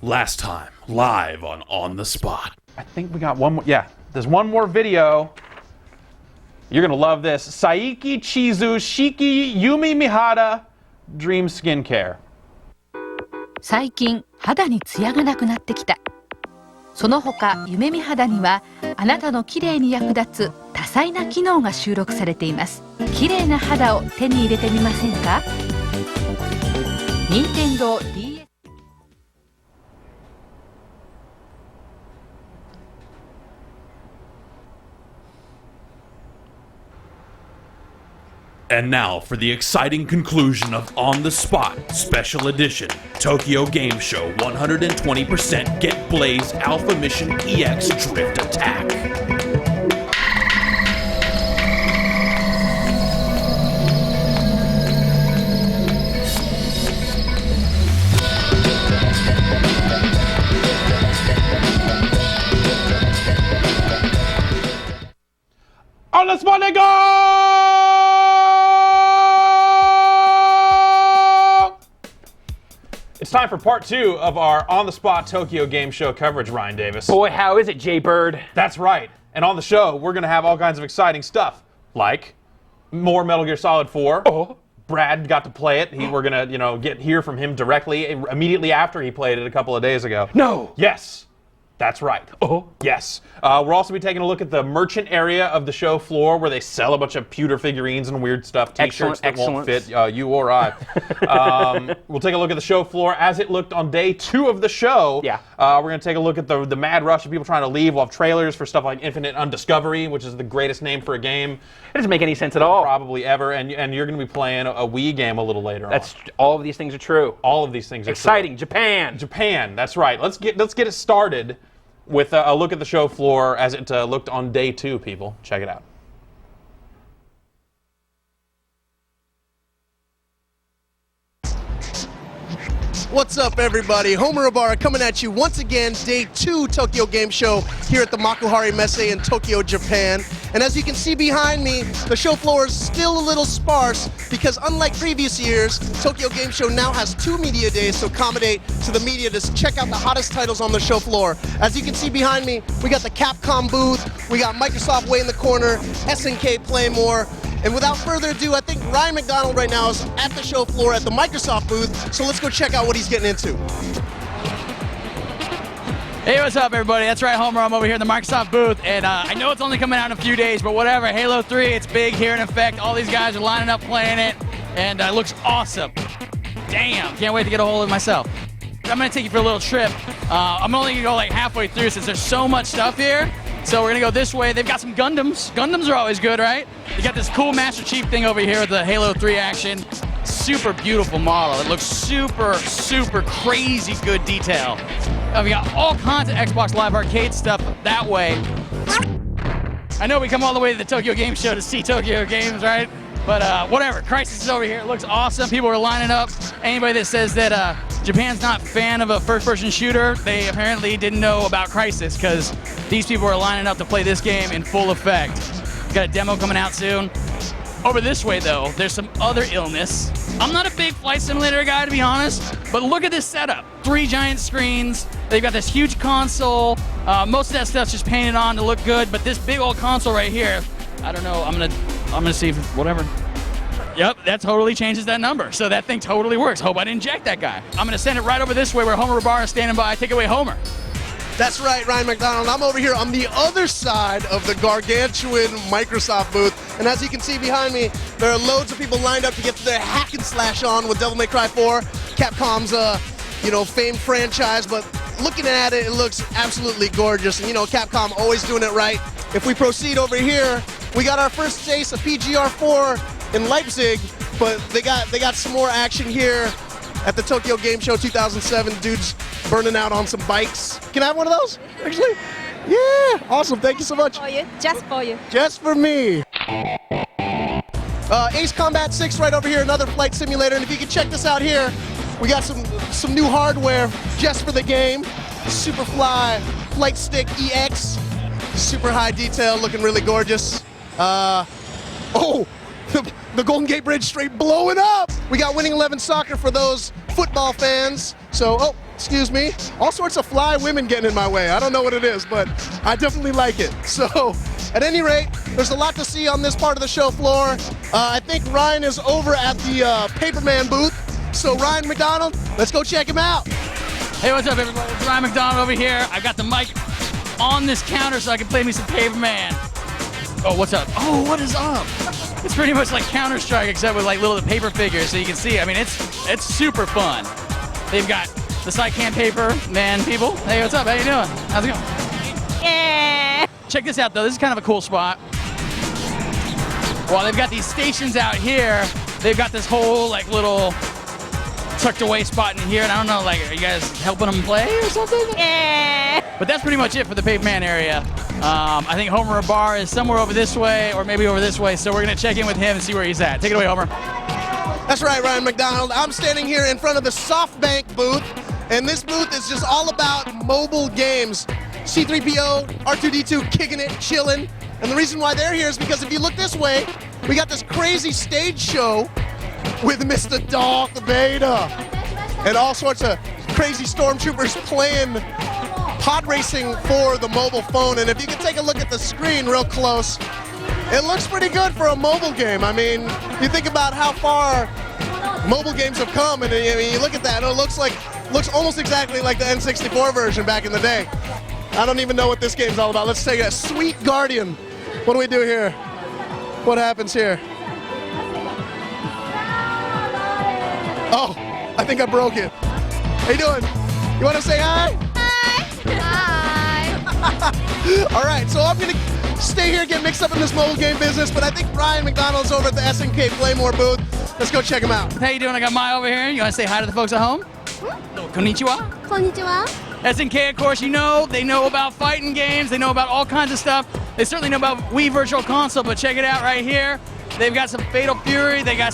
Last time, live on the Spot. I think we got one more. Yeah, there's one more video. You're going to love this. Saiki Chizu Shiki Yumi Mihara Dream Skincare. 最近肌にツヤがなくなってきた。その他夢見肌にはあなたの綺麗に役立つ多彩な機能が収録されています。綺麗な肌を手に入れてみませんか？任天堂 DS。 And now for the exciting conclusion of On the Spot Special Edition Tokyo Game Show 120% Get Blaze Alpha Mission EX Drift Attack. On the Spot, go! It's time for part 2 of our on-the-spot Tokyo Game Show coverage, Ryan Davis. Boy, how is it, Jay-Bird? That's right. And on the show, we're going to have all kinds of exciting stuff, like more Metal Gear Solid 4. Oh. Brad got to play it. We're going to, hear from him directly immediately after he played it a couple of days ago. No. Yes. That's right. Oh. Yes. We'll also be taking a look at the merchant area of the show floor where they sell a bunch of pewter figurines and weird stuff, t-shirts that won't fit you or I. We'll take a look at the show floor as it looked on day 2 of the show. Yeah. We're going to take a look at the mad rush of people trying to leave. We'll have trailers for stuff like Infinite Undiscovery, which is the greatest name for a game. It doesn't make any sense at all. Probably ever. And you're going to be playing a Wii game a little later on. All of these things are true. All of these things are exciting. true. Japan. Japan. That's right. Let's get it started with a look at the show floor as it looked on day 2, people. Check it out. What's up, everybody? Homer Rabarra coming at you once again, day 2 Tokyo Game Show here at the Makuhari Messe in Tokyo, Japan. And as you can see behind me, the show floor is still a little sparse because unlike previous years, Tokyo Game Show now has 2 media days to accommodate to the media to check out the hottest titles on the show floor. As you can see behind me, we got the Capcom booth, we got Microsoft way in the corner, SNK Play More. And without further ado, I think Ryan McDonald right now is at the show floor at the Microsoft booth, so let's go check out what he's getting into. Hey, what's up, everybody? That's right, Homer. I'm over here in the Microsoft booth, and I know it's only coming out in a few days, but whatever. Halo 3, it's big here in effect. All these guys are lining up playing it, and it looks awesome. Damn, can't wait to get a hold of it myself. I'm going to take you for a little trip. I'm only going to go like halfway through since there's so much stuff here. So we're going to go this way. They've got some Gundams. Gundams are always good, right? You got this cool Master Chief thing over here with the Halo 3 action. Super beautiful model. It looks super, super crazy good detail. We got all kinds of Xbox Live Arcade stuff that way. I know we come all the way to the Tokyo Game Show to see Tokyo games, right? But whatever, Crysis is over here. It looks awesome. People are lining up. Anybody that says that Japan's not a fan of a first-person shooter, they apparently didn't know about Crysis because these people are lining up to play this game in full effect. Got a demo coming out soon. Over this way, though, there's some other illness. I'm not a big flight simulator guy, to be honest, but look at this setup. 3 giant screens. They've got this huge console. Most of that stuff's just painted on to look good, but this big old console right here, I don't know. I'm gonna see if whatever. Yep, that totally changes that number. So that thing totally works. Hope I didn't jack that guy. I'm gonna send it right over this way where Homer Rabarra is standing by. Take it away, Homer. That's right, Ryan McDonald. I'm over here on the other side of the gargantuan Microsoft booth. And as you can see behind me, there are loads of people lined up to get their hack and slash on with Devil May Cry 4, Capcom's famed franchise. But looking at it, it looks absolutely gorgeous. And Capcom always doing it right. If we proceed over here, we got our first taste of PGR4 in Leipzig, but they got some more action here at the Tokyo Game Show 2007. Dudes burning out on some bikes. Can I have one of those, actually? Yeah, awesome. Thank you so much. For you, just for you. Just for me. Ace Combat 6 right over here, another flight simulator. And if you can check this out here, we got some new hardware just for the game. Superfly Flight Stick EX. Super high detail, looking really gorgeous. The Golden Gate Bridge straight blowing up. We got Winning 11 Soccer for those football fans. So, excuse me, all sorts of fly women getting in my way. I don't know what it is, but I definitely like it. So, at any rate, there's a lot to see on this part of the show floor. I think Ryan is over at the Paperman booth. So, Ryan McDonald, let's go check him out. Hey, what's up, everybody? It's Ryan McDonald over here. I got the mic on this counter so I can play me some Paperman. Oh, what's up? Oh, what is up? It's pretty much like Counter-Strike except with like little paper figures, so you can see. I mean, it's super fun. They've got the Cycan paper man people. Hey, what's up? How you doing? How's it going? Yeah. Check this out though. This is kind of a cool spot. While they've got these stations out here, they've got this whole like little tucked away spot in here, and I don't know, like, are you guys helping them play or something? Yeah. But that's pretty much it for the Paperman area. I think Homer Rabarra is somewhere over this way, or maybe over this way, so we're gonna check in with him and see where he's at. Take it away, Homer. That's right, Ryan McDonald. I'm standing here in front of the SoftBank booth, and this booth is just all about mobile games. C-3PO, R2-D2 kicking it, chilling. And the reason why they're here is because if you look this way, we got this crazy stage show with Mr. Darth Vader and all sorts of crazy stormtroopers playing pod racing for the mobile phone. And if you can take a look at the screen real close, it looks pretty good for a mobile game. I mean, you think about how far mobile games have come, and you look at that, and it looks almost exactly like the N64 version back in the day. I don't even know what this game's all about. Let's take a Sweet Guardian. What do we do here? What happens here? Oh, I think I broke it. How you doing? You want to say hi? Hi. All right, so I'm going to stay here, get mixed up in this mobile game business, but I think Ryan McDonald's over at the SNK Playmore booth. Let's go check him out. How you doing? I got Mai over here. You want to say hi to the folks at home? Konnichiwa. Konnichiwa. SNK, of course, you know, they know about fighting games. They know about all kinds of stuff. They certainly know about Wii Virtual Console, but check it out right here. They've got some Fatal Fury. They got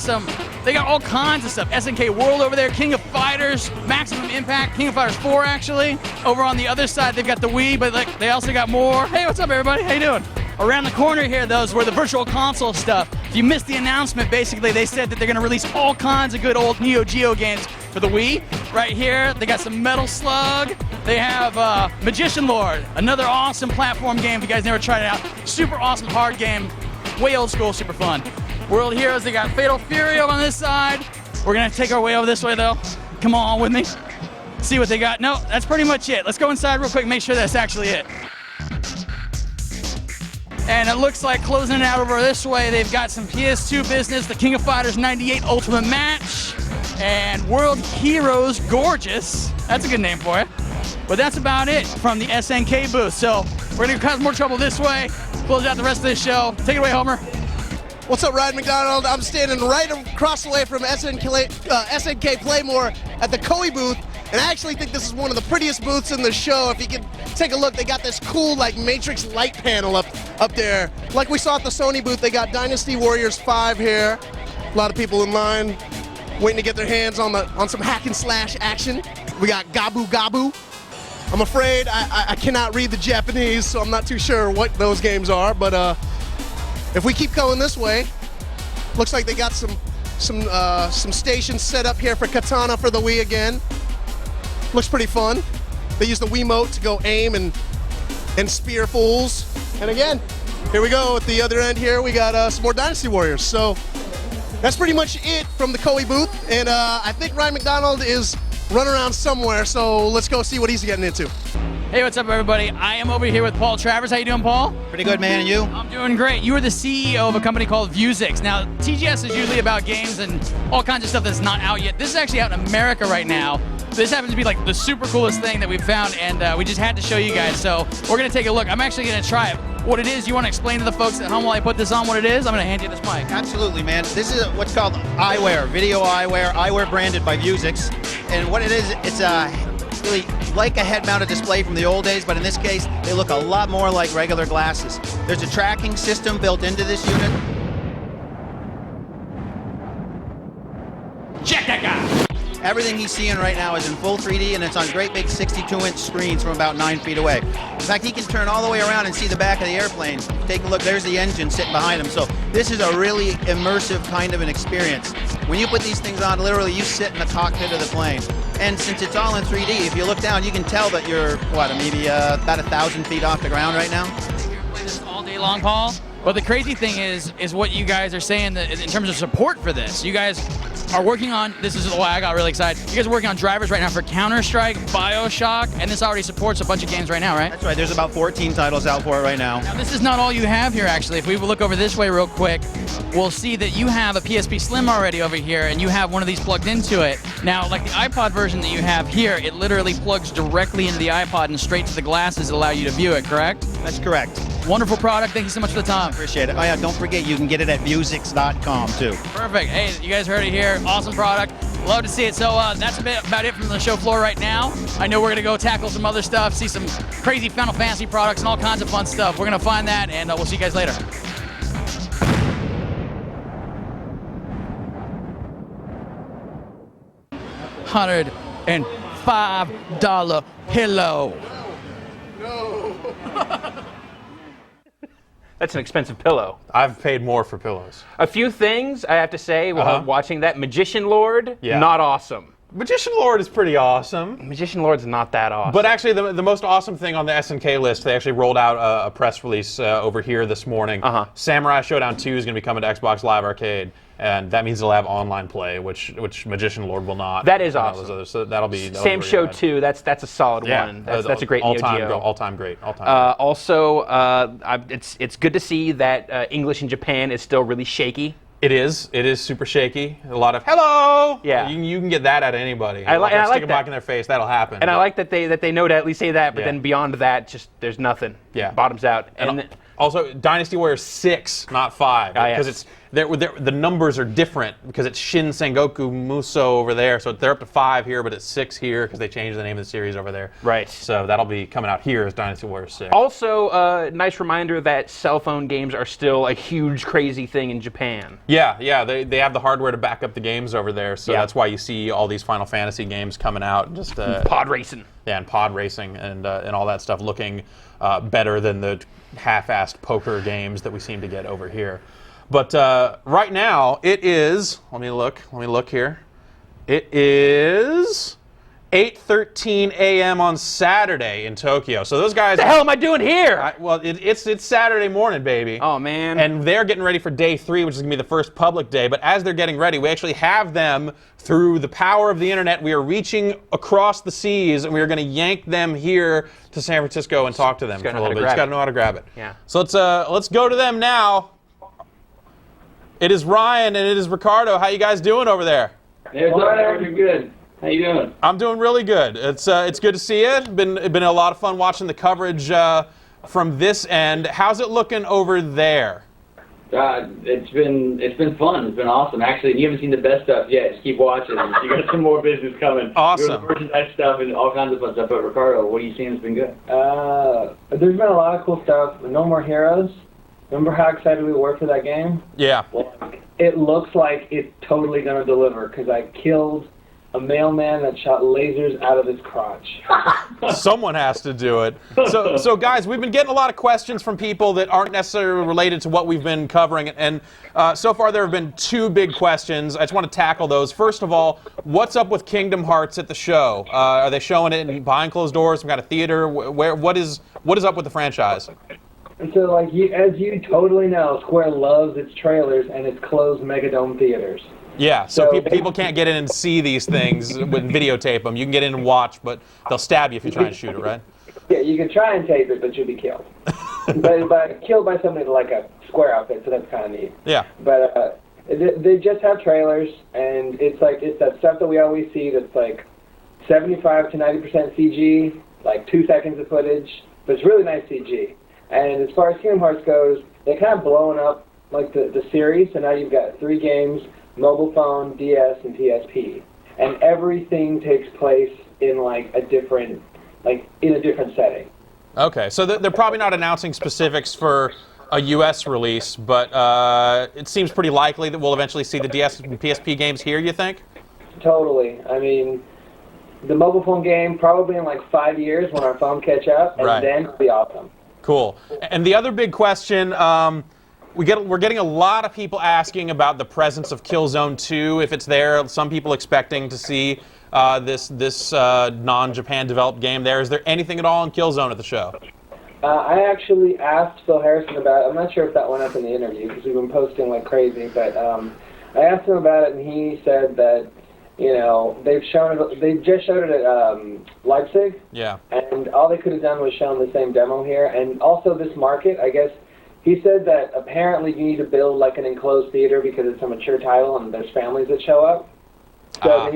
all kinds of stuff. SNK World over there, King of Fighters, Maximum Impact, King of Fighters 4 actually. Over on the other side, they've got the Wii, but like they also got more. Hey, what's up, everybody? How you doing? Around the corner here, though, is where the Virtual Console stuff. If you missed the announcement, basically they said that they're going to release all kinds of good old Neo Geo games for the Wii. Right here, they got some Metal Slug. They have Magician Lord, another awesome platform game if you guys never tried it out. Super awesome hard game, way old school, super fun. World Heroes, they got Fatal Fury over on this side. We're gonna take our way over this way though. Come on with me. See what they got. No, that's pretty much it. Let's go inside real quick and make sure that's actually it. And it looks like closing it out over this way, they've got some PS2 business, the King of Fighters 98 Ultimate Match, and World Heroes Gorgeous. That's a good name for it. But that's about it from the SNK booth. So we're gonna cause more trouble this way, close out the rest of this show. Take it away, Homer. What's up, Ryan McDonald? I'm standing right across the way from SNK Playmore at the Koei booth, and I actually think this is one of the prettiest booths in the show. If you can take a look, they got this cool like Matrix light panel up there. Like we saw at the Sony booth, they got Dynasty Warriors 5 here. A lot of people in line waiting to get their hands on some hack and slash action. We got Gabu Gabu. I'm afraid I cannot read the Japanese, so I'm not too sure what those games are, but if we keep going this way, looks like they got some stations set up here for Katana for the Wii again. Looks pretty fun. They use the Wiimote to go aim and spear fools. And again, here we go at the other end here, we got some more Dynasty Warriors. So that's pretty much it from the Koei booth. And I think Ryan McDonald is running around somewhere, so let's go see what he's getting into. Hey, what's up, everybody? I am over here with Paul Travers. How you doing, Paul? Pretty good, man. And you? I'm doing great. You are the CEO of a company called Vuzix. Now, TGS is usually about games and all kinds of stuff that's not out yet. This is actually out in America right now. This happens to be like the super coolest thing that we've found, and we just had to show you guys. So we're going to take a look. I'm actually going to try it. What it is, you want to explain to the folks at home while I put this on what it is? I'm going to hand you this mic. Absolutely, man. This is what's called eyewear, video eyewear branded by Vuzix. And what it is, it's really like a head-mounted display from the old days, but in this case, they look a lot more like regular glasses. There's a tracking system built into this unit. Check that guy! Everything he's seeing right now is in full 3D, and it's on great big 62-inch screens from about 9 feet away. In fact, he can turn all the way around and see the back of the airplane. Take a look, there's the engine sitting behind him. So this is a really immersive kind of an experience. When you put these things on, literally you sit in the cockpit of the plane. And since it's all in 3D, if you look down, you can tell that you're, maybe about 1,000 feet off the ground right now? You're playing this all day long, Paul. But the crazy thing is what you guys are saying that in terms of support for this. You guys are working on, this is why I got really excited, you guys are working on drivers right now for Counter-Strike, BioShock, and this already supports a bunch of games right now, right? That's right, there's about 14 titles out for it right now. Now, this is not all you have here, actually. If we look over this way real quick, we'll see that you have a PSP Slim already over here, and you have one of these plugged into it. Now, like the iPod version that you have here, it literally plugs directly into the iPod and straight to the glasses that allow you to view it, correct? That's correct. Wonderful product. Thank you so much for the time. Appreciate it. Oh yeah, don't forget you can get it at Vuzix.com too. Perfect. Hey, you guys heard it here. Awesome product. Love to see it. So that's about it from the show floor right now. I know we're going to go tackle some other stuff, see some crazy Final Fantasy products and all kinds of fun stuff. We're going to find that, and we'll see you guys later. $105 pillow. That's an expensive pillow. I've paid more for pillows. A few things I have to say while watching that. Magician Lord, not awesome. Magician Lord is pretty awesome. Magician Lord's not that awesome. But actually, the most awesome thing on the SNK list, they actually rolled out a press release over here this morning. Samurai Showdown 2 is going to be coming to Xbox Live Arcade, and that means it'll have online play, which Magician Lord will not. That is awesome. So that'll be Sam Show 2. That's a solid one. That's a great Neo Geo. All-time great. Also, it's good to see that English in Japan is still really shaky. It is super shaky. A lot of hello. Yeah, you can get that out of anybody. I like stick a block in their face. That'll happen. And I like that they know to at least say that. But then beyond that, just there's nothing. Yeah, bottoms out. And also, Dynasty Warriors 6, not 5, because it's the numbers are different because it's Shin Sengoku Muso over there, so they're up to 5 here, but it's 6 here because they changed the name of the series over there. Right. So that'll be coming out here as Dynasty Warriors 6. Also, nice reminder that cell phone games are still a huge, crazy thing in Japan. Yeah, they have the hardware to back up the games over there, so that's why you see all these Final Fantasy games coming out. Just pod racing. Yeah, and pod racing and all that stuff looking better than the half-assed poker games that we seem to get over here. But right now, it is, let me look here. It is 8:13 a.m. on Saturday in Tokyo. So those guys... What the hell am I doing here? It's Saturday morning, baby. Oh, man. And they're getting ready for day 3, which is going to be the first public day. But as they're getting ready, we actually have them, through the power of the internet, we are reaching across the seas, and we are going to yank them here to San Francisco and talk to them for a little bit. Just got to know how to grab it. Yeah. So let's go to them now. It is Ryan and it is Ricardo. How you guys doing over there? Hey, Ryan, good. How you doing? I'm doing really good. It's good to see you. Been a lot of fun watching the coverage from this end. How's it looking over there? It's been fun. It's been awesome. Actually, you haven't seen the best stuff yet. Just keep watching. You got some more business coming. Awesome. The merchandise stuff and all kinds of fun stuff. But Ricardo, what are you seeing has been good? There's been a lot of cool stuff. No More Heroes. Remember how excited we were for that game? Yeah. Well, it looks like it's totally going to deliver because I killed a mailman that shot lasers out of his crotch. Someone has to do it. So guys, we've been getting a lot of questions from people that aren't necessarily related to what we've been covering, and so far there have been 2 big questions. I just want to tackle those. First of all, what's up with Kingdom Hearts at the show? Are they showing it behind closed doors, some kind of theater? What is up with the franchise? And so, as you totally know, Square loves its trailers and its closed Megadome theaters. Yeah, so people can't get in and see these things with videotape them. You can get in and watch, but they'll stab you if you try and shoot it, right? Yeah, you can try and tape it, but you'll be killed. but killed by somebody like a Square outfit, so that's kind of neat. Yeah. But they just have trailers, and it's that stuff that we always see that's like 75 to 90% CG, like 2 seconds of footage, but it's really nice CG. And as far as Kingdom Hearts goes, they're kind of blowing up like the series, so now you've got 3 games, mobile phone, DS, and PSP. And everything takes place in a different setting. Okay, so they're probably not announcing specifics for a US release, but it seems pretty likely that we'll eventually see the DS and PSP games here, you think? Totally. I mean, the mobile phone game probably in 5 years when our phones catch up, and then it'll be awesome. Cool. And the other big question, we're getting a lot of people asking about the presence of Killzone 2, if it's there. Some people expecting to see this non-Japan developed game there. Is there anything at all on Killzone at the show? I actually asked Phil Harrison about it. I'm not sure if that went up in the interview because we've been posting like crazy, but I asked him about it, and he said that, you know, they just showed it at Leipzig. Yeah. And all they could have done was shown the same demo here. And also this market, I guess, he said that apparently you need to build like an enclosed theater because it's a mature title and there's families that show up. So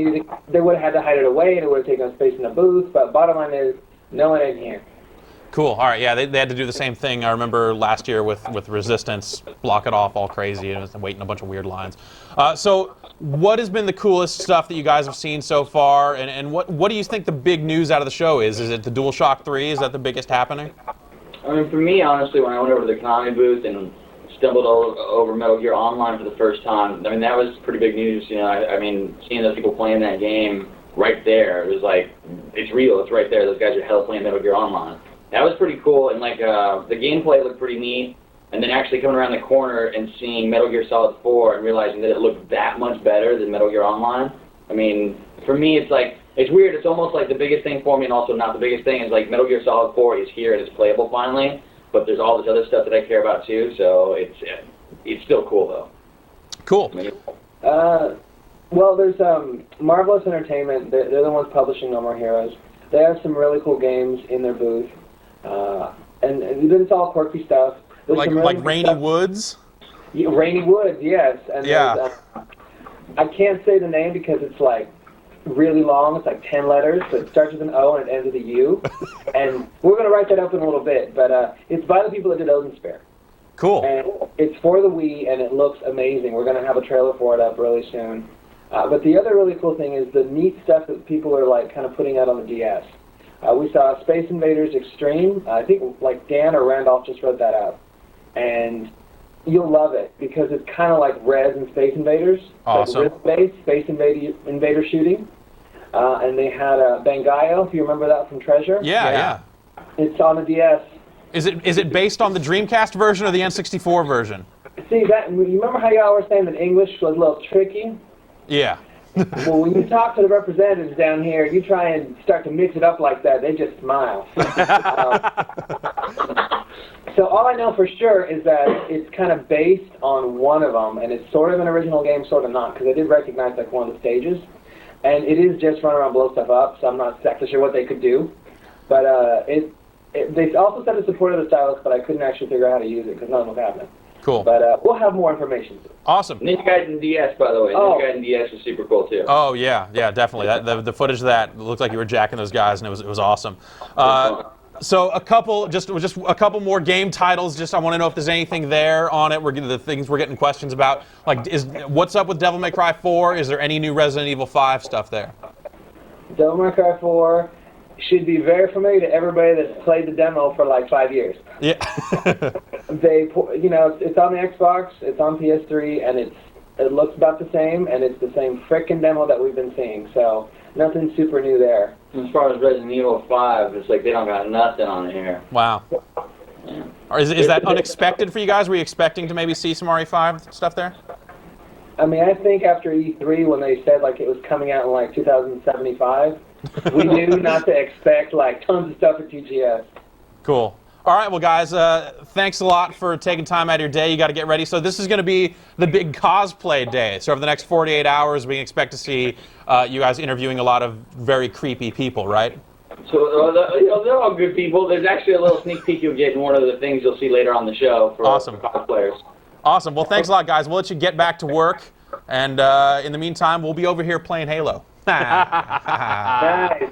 they would have had to hide it away and it would have taken up space in the booth. But bottom line is, no one in here. Cool. All right. Yeah, they had to do the same thing. I remember last year with Resistance, block it off all crazy and waiting a bunch of weird lines. So what has been the coolest stuff that you guys have seen so far, and what do you think the big news out of the show is? Is it the DualShock 3? Is that the biggest happening? I mean, for me, honestly, when I went over to the Konami booth and stumbled over Metal Gear Online for the first time, I mean, that was pretty big news. You know, I mean, seeing those people playing that game right there, it was like, it's real, it's right there. Those guys are hell playing Metal Gear Online. That was pretty cool, and like the gameplay looked pretty neat, and then actually coming around the corner and seeing Metal Gear Solid 4 and realizing that it looked that much better than Metal Gear Online. I mean, for me, it's like, it's weird. It's almost like the biggest thing for me, and also not the biggest thing, is like Metal Gear Solid 4 is here and it's playable finally, but there's all this other stuff that I care about too, so it's still cool though. Cool. Well, there's Marvelous Entertainment. They're the ones publishing No More Heroes. They have some really cool games in their booth. And it's all quirky stuff. There's like Rainy Woods? Yeah, Rainy Woods, yes. And yeah. I can't say the name because it's like really long. It's like 10 letters, so it starts with an O and it ends with a U. And we're going to write that up in a little bit, but it's by the people that did Odenspare. Cool. And it's for the Wii, and it looks amazing. We're going to have a trailer for it up really soon. But the other really cool thing is the neat stuff that people are like kind of putting out on the DS. We saw Space Invaders Extreme. I think like Dan or Randolph just wrote that out. And you'll love it because it's kind of like Rez and Space Invaders. Awesome. Like Space Invader shooting. And they had Bangayo, if you remember that from Treasure. Yeah. It's on the DS. Is it based on the Dreamcast version or the N64 version? See, you remember how y'all were saying that English was a little tricky? Yeah. Well, when you talk to the representatives down here, you try and start to mix it up like that, they just smile. So all I know for sure is that it's kind of based on one of them, and it's sort of an original game, sort of not, because I did recognize like one of the stages, and it is just run around, blow stuff up, so I'm not exactly sure what they could do. But they also said it supported the stylus, but I couldn't actually figure out how to use it because nothing was happening. Cool. But we'll have more information soon. Awesome. Ninja Gaiden DS, by the way. Ninja Gaiden DS was super cool too. Oh yeah, definitely. The footage of that looked like you were jacking those guys, and it was awesome. So a couple more game titles. Just I want to know if there's anything there on it. The things we're getting questions about. Like, what's up with Devil May Cry 4? Is there any new Resident Evil 5 stuff there? Devil May Cry 4 should be very familiar to everybody that's played the demo for like 5 years. Yeah. It's on the Xbox, it's on PS3, and it looks about the same, and it's the same frickin' demo that we've been seeing. So nothing super new there. As far as Resident Evil 5, it's like they don't got nothing on here. Wow. Yeah. Or is that unexpected for you guys? Were you expecting to maybe see some RE5 stuff there? I mean, I think after E3 when they said like it was coming out in like 2075, we knew not to expect like tons of stuff at TGS. Cool. All right, well, guys, thanks a lot for taking time out of your day. You got to get ready. So this is going to be the big cosplay day. So over the next 48 hours, we can expect to see you guys interviewing a lot of very creepy people, right? So they're all good people. There's actually a little sneak peek you'll get in one of the things you'll see later on the show for cosplayers. Awesome. Well, thanks a lot, guys. We'll let you get back to work. And in the meantime, we'll be over here playing Halo. Nice.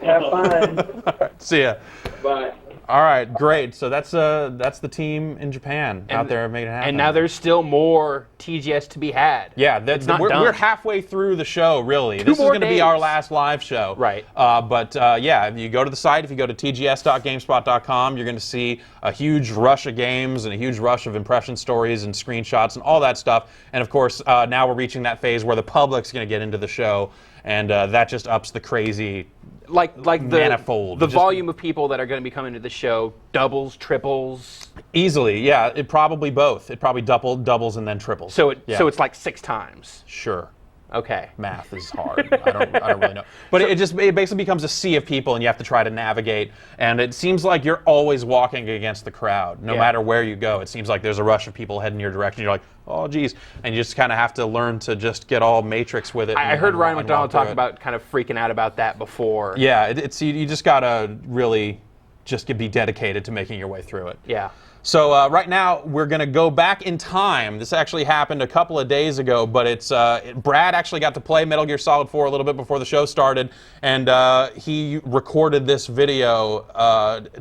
Have fun. See ya. Bye. All right, great. So that's the team in Japan out there making it happen. And now there's still more TGS to be had. Yeah, we're halfway through the show, really. This is going to be our last live show. Right. Yeah, if you go to the site, if you go to tgs.gamespot.com, you're going to see a huge rush of games and a huge rush of impression stories and screenshots and all that stuff. And of course, now we're reaching that phase where the public's going to get into the show, and that just ups the crazy. Like manifold. The volume of people that are going to be coming to the show doubles, triples. Easily, yeah. It probably both. It probably doubles and then triples. So it's like 6 times. Sure. Okay. Math is hard. I don't really know. But it basically becomes a sea of people, and you have to try to navigate. And it seems like you're always walking against the crowd, no matter where you go. It seems like there's a rush of people heading your direction. You're like, oh, geez. And you just kind of have to learn to just get all Matrix with it. I heard Ryan McDonald talk about kind of freaking out about that before. Yeah, you just got to really just be dedicated to making your way through it. Yeah. So right now we're going to go back in time. This actually happened a couple of days ago, but it's Brad actually got to play Metal Gear Solid 4 a little bit before the show started, and he recorded this video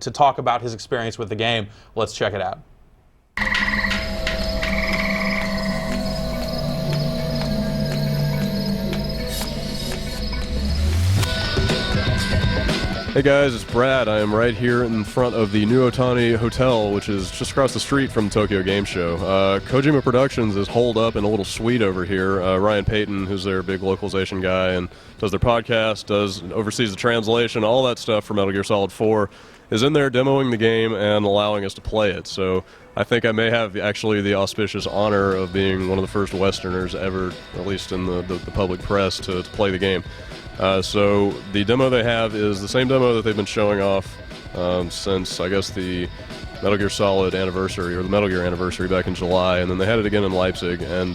to talk about his experience with the game. Let's check it out. Hey guys, it's Brad. I am right here in front of the New Otani Hotel, which is just across the street from Tokyo Game Show. Kojima Productions is holed up in a little suite over here. Ryan Payton, who's their big localization guy and does their podcast, oversees the translation, all that stuff for Metal Gear Solid 4, is in there demoing the game and allowing us to play it. So I think I may have actually the auspicious honor of being one of the first Westerners ever, at least in the public press, to play the game. So the demo they have is the same demo that they've been showing off since, I guess, the Metal Gear Solid anniversary, or the Metal Gear anniversary back in July, and then they had it again in Leipzig, and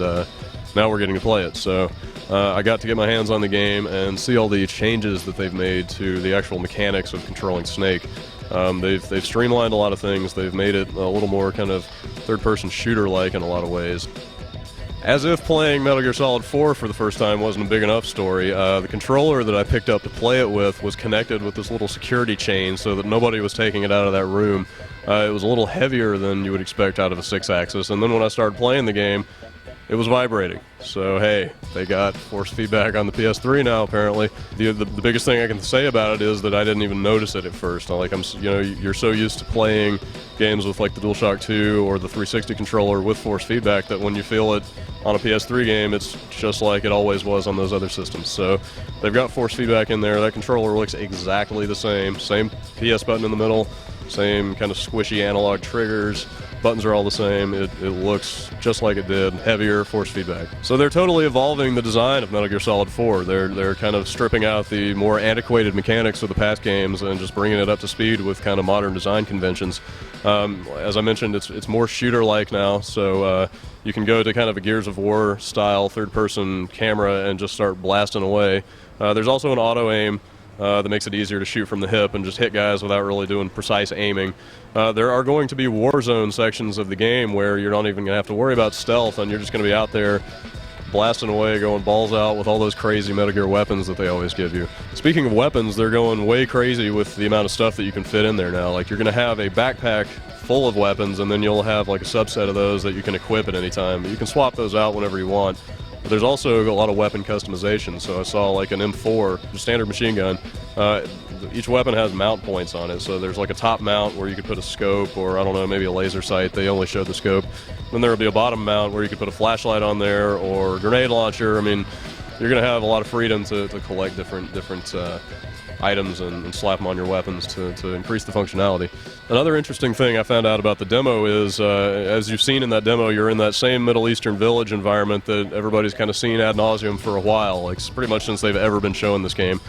now we're getting to play it. So I got to get my hands on the game and see all the changes that they've made to the actual mechanics of controlling Snake. They've streamlined a lot of things. They've made it a little more kind of third-person shooter-like in a lot of ways. As if playing Metal Gear Solid 4 for the first time wasn't a big enough story, the controller that I picked up to play it with was connected with this little security chain so that nobody was taking it out of that room. It was a little heavier than you would expect out of a 6-axis, and then when I started playing the game, it was vibrating. So hey, they got force feedback on the PS3 now apparently. The biggest thing I can say about it is that I didn't even notice it at first. You're so used to playing games with like the DualShock 2 or the 360 controller with force feedback that when you feel it on a PS3 game, it's just like it always was on those other systems. So they've got force feedback in there. That controller looks exactly the same PS button in the middle, same kind of squishy analog triggers. Buttons are all the same. It looks just like it did, heavier, force feedback. So they're totally evolving the design of Metal Gear Solid 4. They're kind of stripping out the more antiquated mechanics of the past games and just bringing it up to speed with kind of modern design conventions. As I mentioned, it's more shooter-like now, so you can go to kind of a Gears of War style third-person camera and just start blasting away. There's also an auto-aim that makes it easier to shoot from the hip and just hit guys without really doing precise aiming. There are going to be war zone sections of the game where you're not even going to have to worry about stealth, and you're just going to be out there blasting away, going balls out with all those crazy Metal Gear weapons that they always give you. Speaking of weapons, they're going way crazy with the amount of stuff that you can fit in there now. Like, you're going to have a backpack full of weapons, and then you'll have like a subset of those that you can equip at any time. But you can swap those out whenever you want. But there's also a lot of weapon customization. So I saw like an M4, just standard machine gun. Each weapon has mount points on it. So there's like a top mount where you could put a scope, or I don't know, maybe a laser sight. They only showed the scope. Then there will be a bottom mount where you could put a flashlight on there, or a grenade launcher. I mean, you're going to have a lot of freedom to collect different items and slap them on your weapons to increase the functionality. Another interesting thing I found out about the demo is, as you've seen in that demo, you're in that same Middle Eastern village environment that everybody's kind of seen ad nauseum for a while, like pretty much since they've ever been showing this game.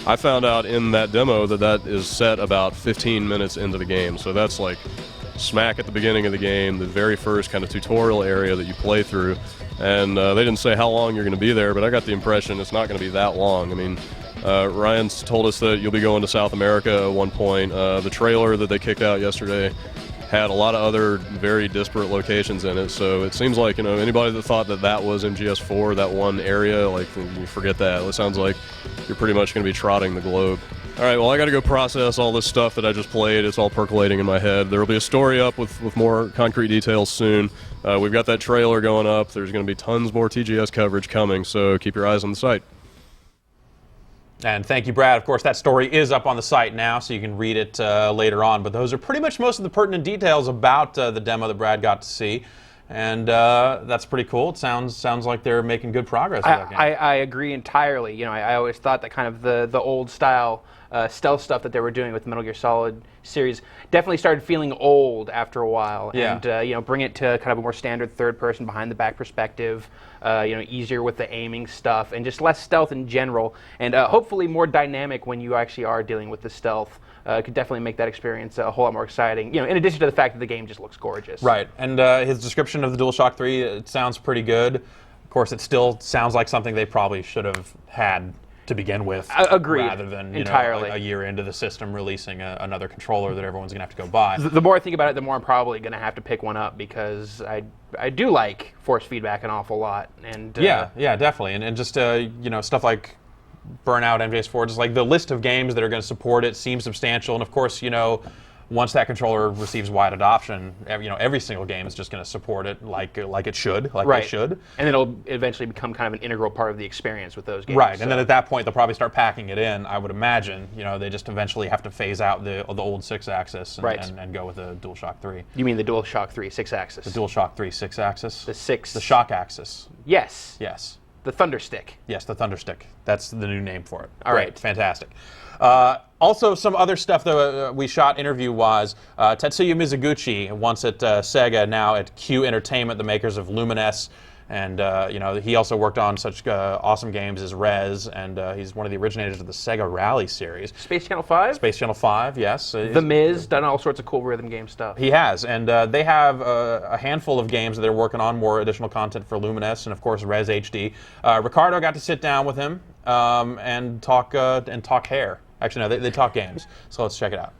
I found out in that demo that is set about 15 minutes into the game, so that's like smack at the beginning of the game, the very first kind of tutorial area that you play through. And they didn't say how long you're going to be there, but I got the impression it's not going to be that long. I mean, Ryan's told us that you'll be going to South America at one point. The trailer that they kicked out yesterday had a lot of other very disparate locations in it, so it seems like, anybody that thought that was MGS4, that one area, like, you forget that. It sounds like you're pretty much going to be trotting the globe. All right, well, I got to go process all this stuff that I just played. It's all percolating in my head. There will be a story up with more concrete details soon. We've got that trailer going up. There's going to be tons more TGS coverage coming, so keep your eyes on the site. And thank you, Brad. Of course, that story is up on the site now, so you can read it later on. But those are pretty much most of the pertinent details about the demo that Brad got to see. and that's pretty cool. It sounds like they're making good progress with that game. I agree entirely. You know, I always thought that kind of the old style stealth stuff that they were doing with the Metal Gear Solid series definitely started feeling old after a while. Yeah. And you know, bring it to kind of a more standard third-person behind-the-back perspective. You know, easier with the aiming stuff, and just less stealth in general, and hopefully more dynamic when you actually are dealing with the stealth. Could definitely make that experience a whole lot more exciting. You know, in addition to the fact that the game just looks gorgeous. Right, and his description of the DualShock 3, it sounds pretty good. Of course, it still sounds like something they probably should have had to begin with. Agreed. Rather than entirely. A year into the system releasing another controller that everyone's going to have to go buy. The more I think about it, the more I'm probably going to have to pick one up, because I do like force feedback an awful lot. And yeah, definitely, and just you know, stuff like Burnout, MGS4, just like the list of games that are going to support it seems substantial. And of course, you know, once that controller receives wide adoption, every single game is just going to support it like it should, right. They should. And it'll eventually become kind of an integral part of the experience with those games. Right, and then at that point, they'll probably start packing it in, I would imagine. You know, they just eventually have to phase out the old 6-axis and go with the DualShock 3. You mean the DualShock 3 6-axis? The DualShock 3 6-axis? The shock axis. Yes. Yes. The Thunderstick. Yes, the Thunderstick. That's the new name for it. All right. Fantastic. Also, some other stuff that we shot interview-wise. Tetsuya Mizuguchi, once at Sega, now at Q Entertainment, the makers of Lumines. And you know, he also worked on such awesome games as Rez, and he's one of the originators of the Sega Rally series. Space Channel 5? Space Channel 5, yes. The Miz, done all sorts of cool rhythm game stuff. He has, and they have a handful of games that they're working on, more additional content for Lumines, and of course Rez HD. Ricardo got to sit down with him and talk hair. Actually, no, they talk games. So let's check it out.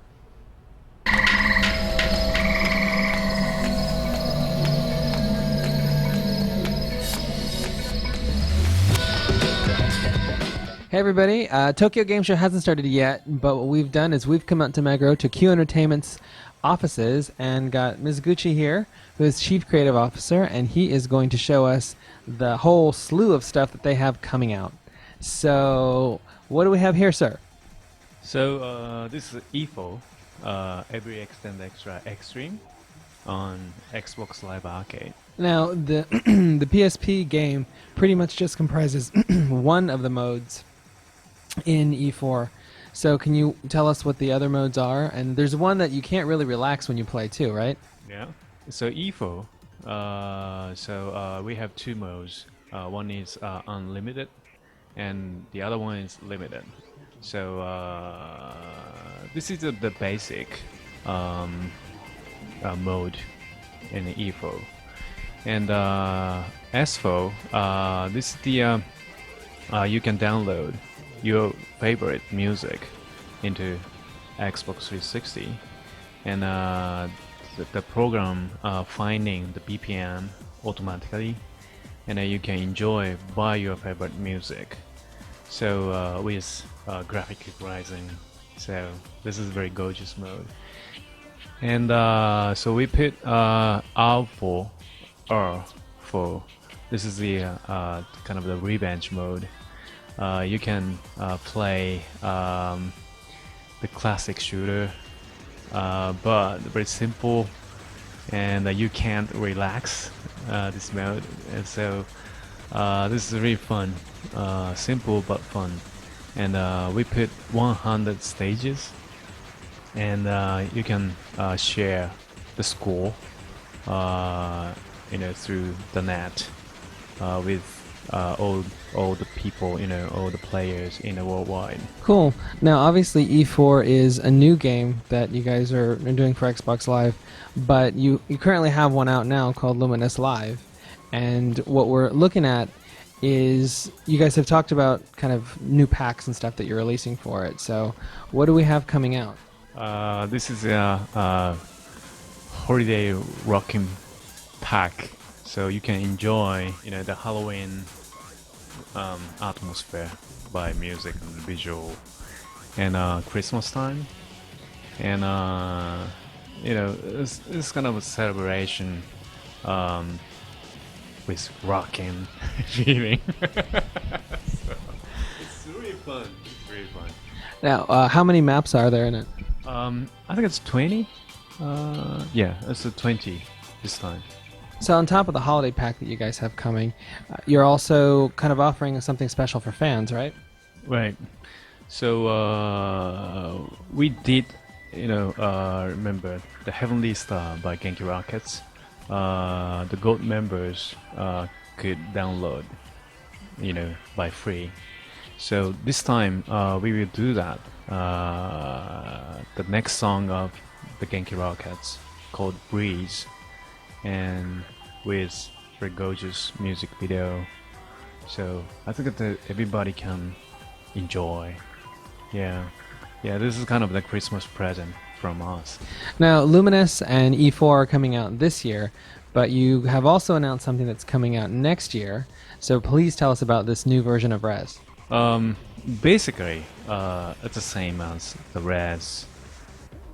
Hey everybody, Tokyo Game Show hasn't started yet, but what we've done is we've come out to Meguro to Q Entertainment's offices and got Mizuguchi here, who is Chief Creative Officer, and he is going to show us the whole slew of stuff that they have coming out. So, what do we have here, sir? So, this is EFO, Every Extend Extra Extreme, on Xbox Live Arcade. Now, the the PSP game pretty much just comprises one of the modes in E4. So can you tell us what the other modes are? And there's one that you can't really relax when you play too, right? Yeah. So EFO, we have two modes. One is unlimited, and the other one is limited. So this is the basic mode in the EFO. And S4, this is the you can download your favorite music into Xbox 360, and the program finding the BPM automatically, and you can enjoy by your favorite music. So with graphic rising, so this is a very gorgeous mode. And so we put R4. This is the kind of the revenge mode. You can play the classic shooter, but very simple, and you can't relax this mode. And so this is really fun, simple but fun. And we put 100 stages, and you can share the score, through the net with all the people, all the players in the worldwide. Cool. Now, obviously, E4 is a new game that you guys are doing for Xbox Live, but you currently have one out now called Lumines Live, and what we're looking at is you guys have talked about kind of new packs and stuff that you're releasing for it. So, what do we have coming out? This is a holiday rocking pack, so you can enjoy the Halloween atmosphere by music and visual, and Christmas time, and it's kind of a celebration with rocking feeling. So it's really fun. It's really fun. Now, how many maps are there in it? I think it's 20. Yeah, it's a 20 this time. So on top of the holiday pack that you guys have coming, you're also kind of offering something special for fans, right? Right. So we did, remember the Heavenly Star by Genki Rockets. The gold members could download, by free. So this time we will do that. The next song of the Genki Rockets called Breeze, and with very gorgeous music video. So I think that everybody can enjoy. Yeah, this is kind of the Christmas present from us. Now, Luminous and E4 are coming out this year, but you have also announced something that's coming out next year. So please tell us about this new version of Res. Basically, it's the same as the Res,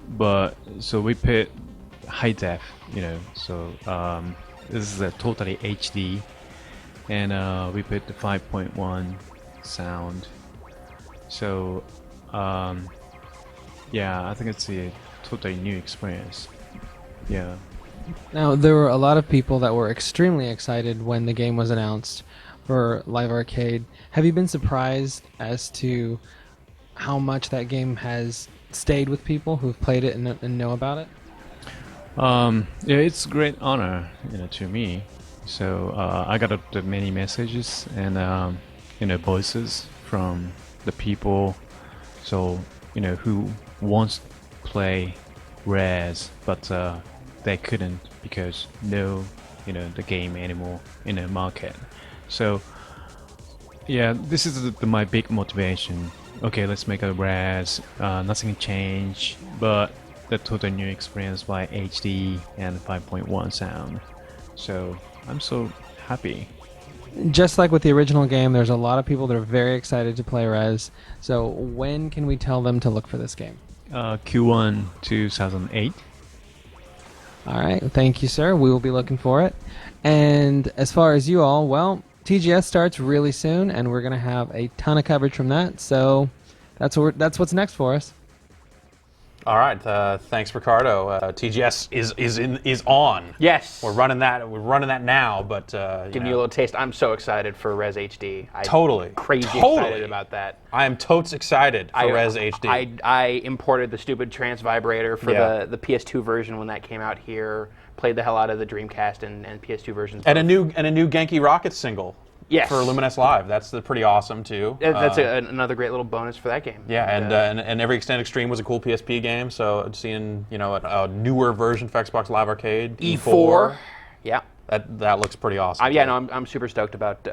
but so we put high def, so this is a totally HD, and we put the 5.1 sound. So I think it's a totally new experience. Yeah. Now, there were a lot of people that were extremely excited when the game was announced for Live Arcade. Have you been surprised as to how much that game has stayed with people who've played it and know about it? It's a great honor, to me. So I got the many messages and voices from the people, so who wants to play Res, but they couldn't because the game anymore in the market. So this is my big motivation. Okay, let's make a Res. Nothing changed, but the total new experience by HD and 5.1 sound. So I'm so happy. Just like with the original game, there's a lot of people that are very excited to play Res. So when can we tell them to look for this game? Q1 2008. All right, thank you, sir. We will be looking for it. And as far as you all, well, TGS starts really soon, and we're going to have a ton of coverage from that. So that's what's next for us. All right, thanks, Ricardo. TGS is on. Yes, we're running that now. But giving you a little taste. I'm so excited for Res HD. Crazy excited about that. I am totes excited for Res HD. I imported the stupid trance vibrator for the PS2 version when that came out here. Played the hell out of the Dreamcast and PS2 versions. And a new Genki Rockets single. Yes. For Luminous Live. That's pretty awesome, too. That's another great little bonus for that game. Yeah, and Every Extended Extreme was a cool PSP game, so seeing, a newer version for Xbox Live Arcade. E4. Yeah. That looks pretty awesome. I'm super stoked about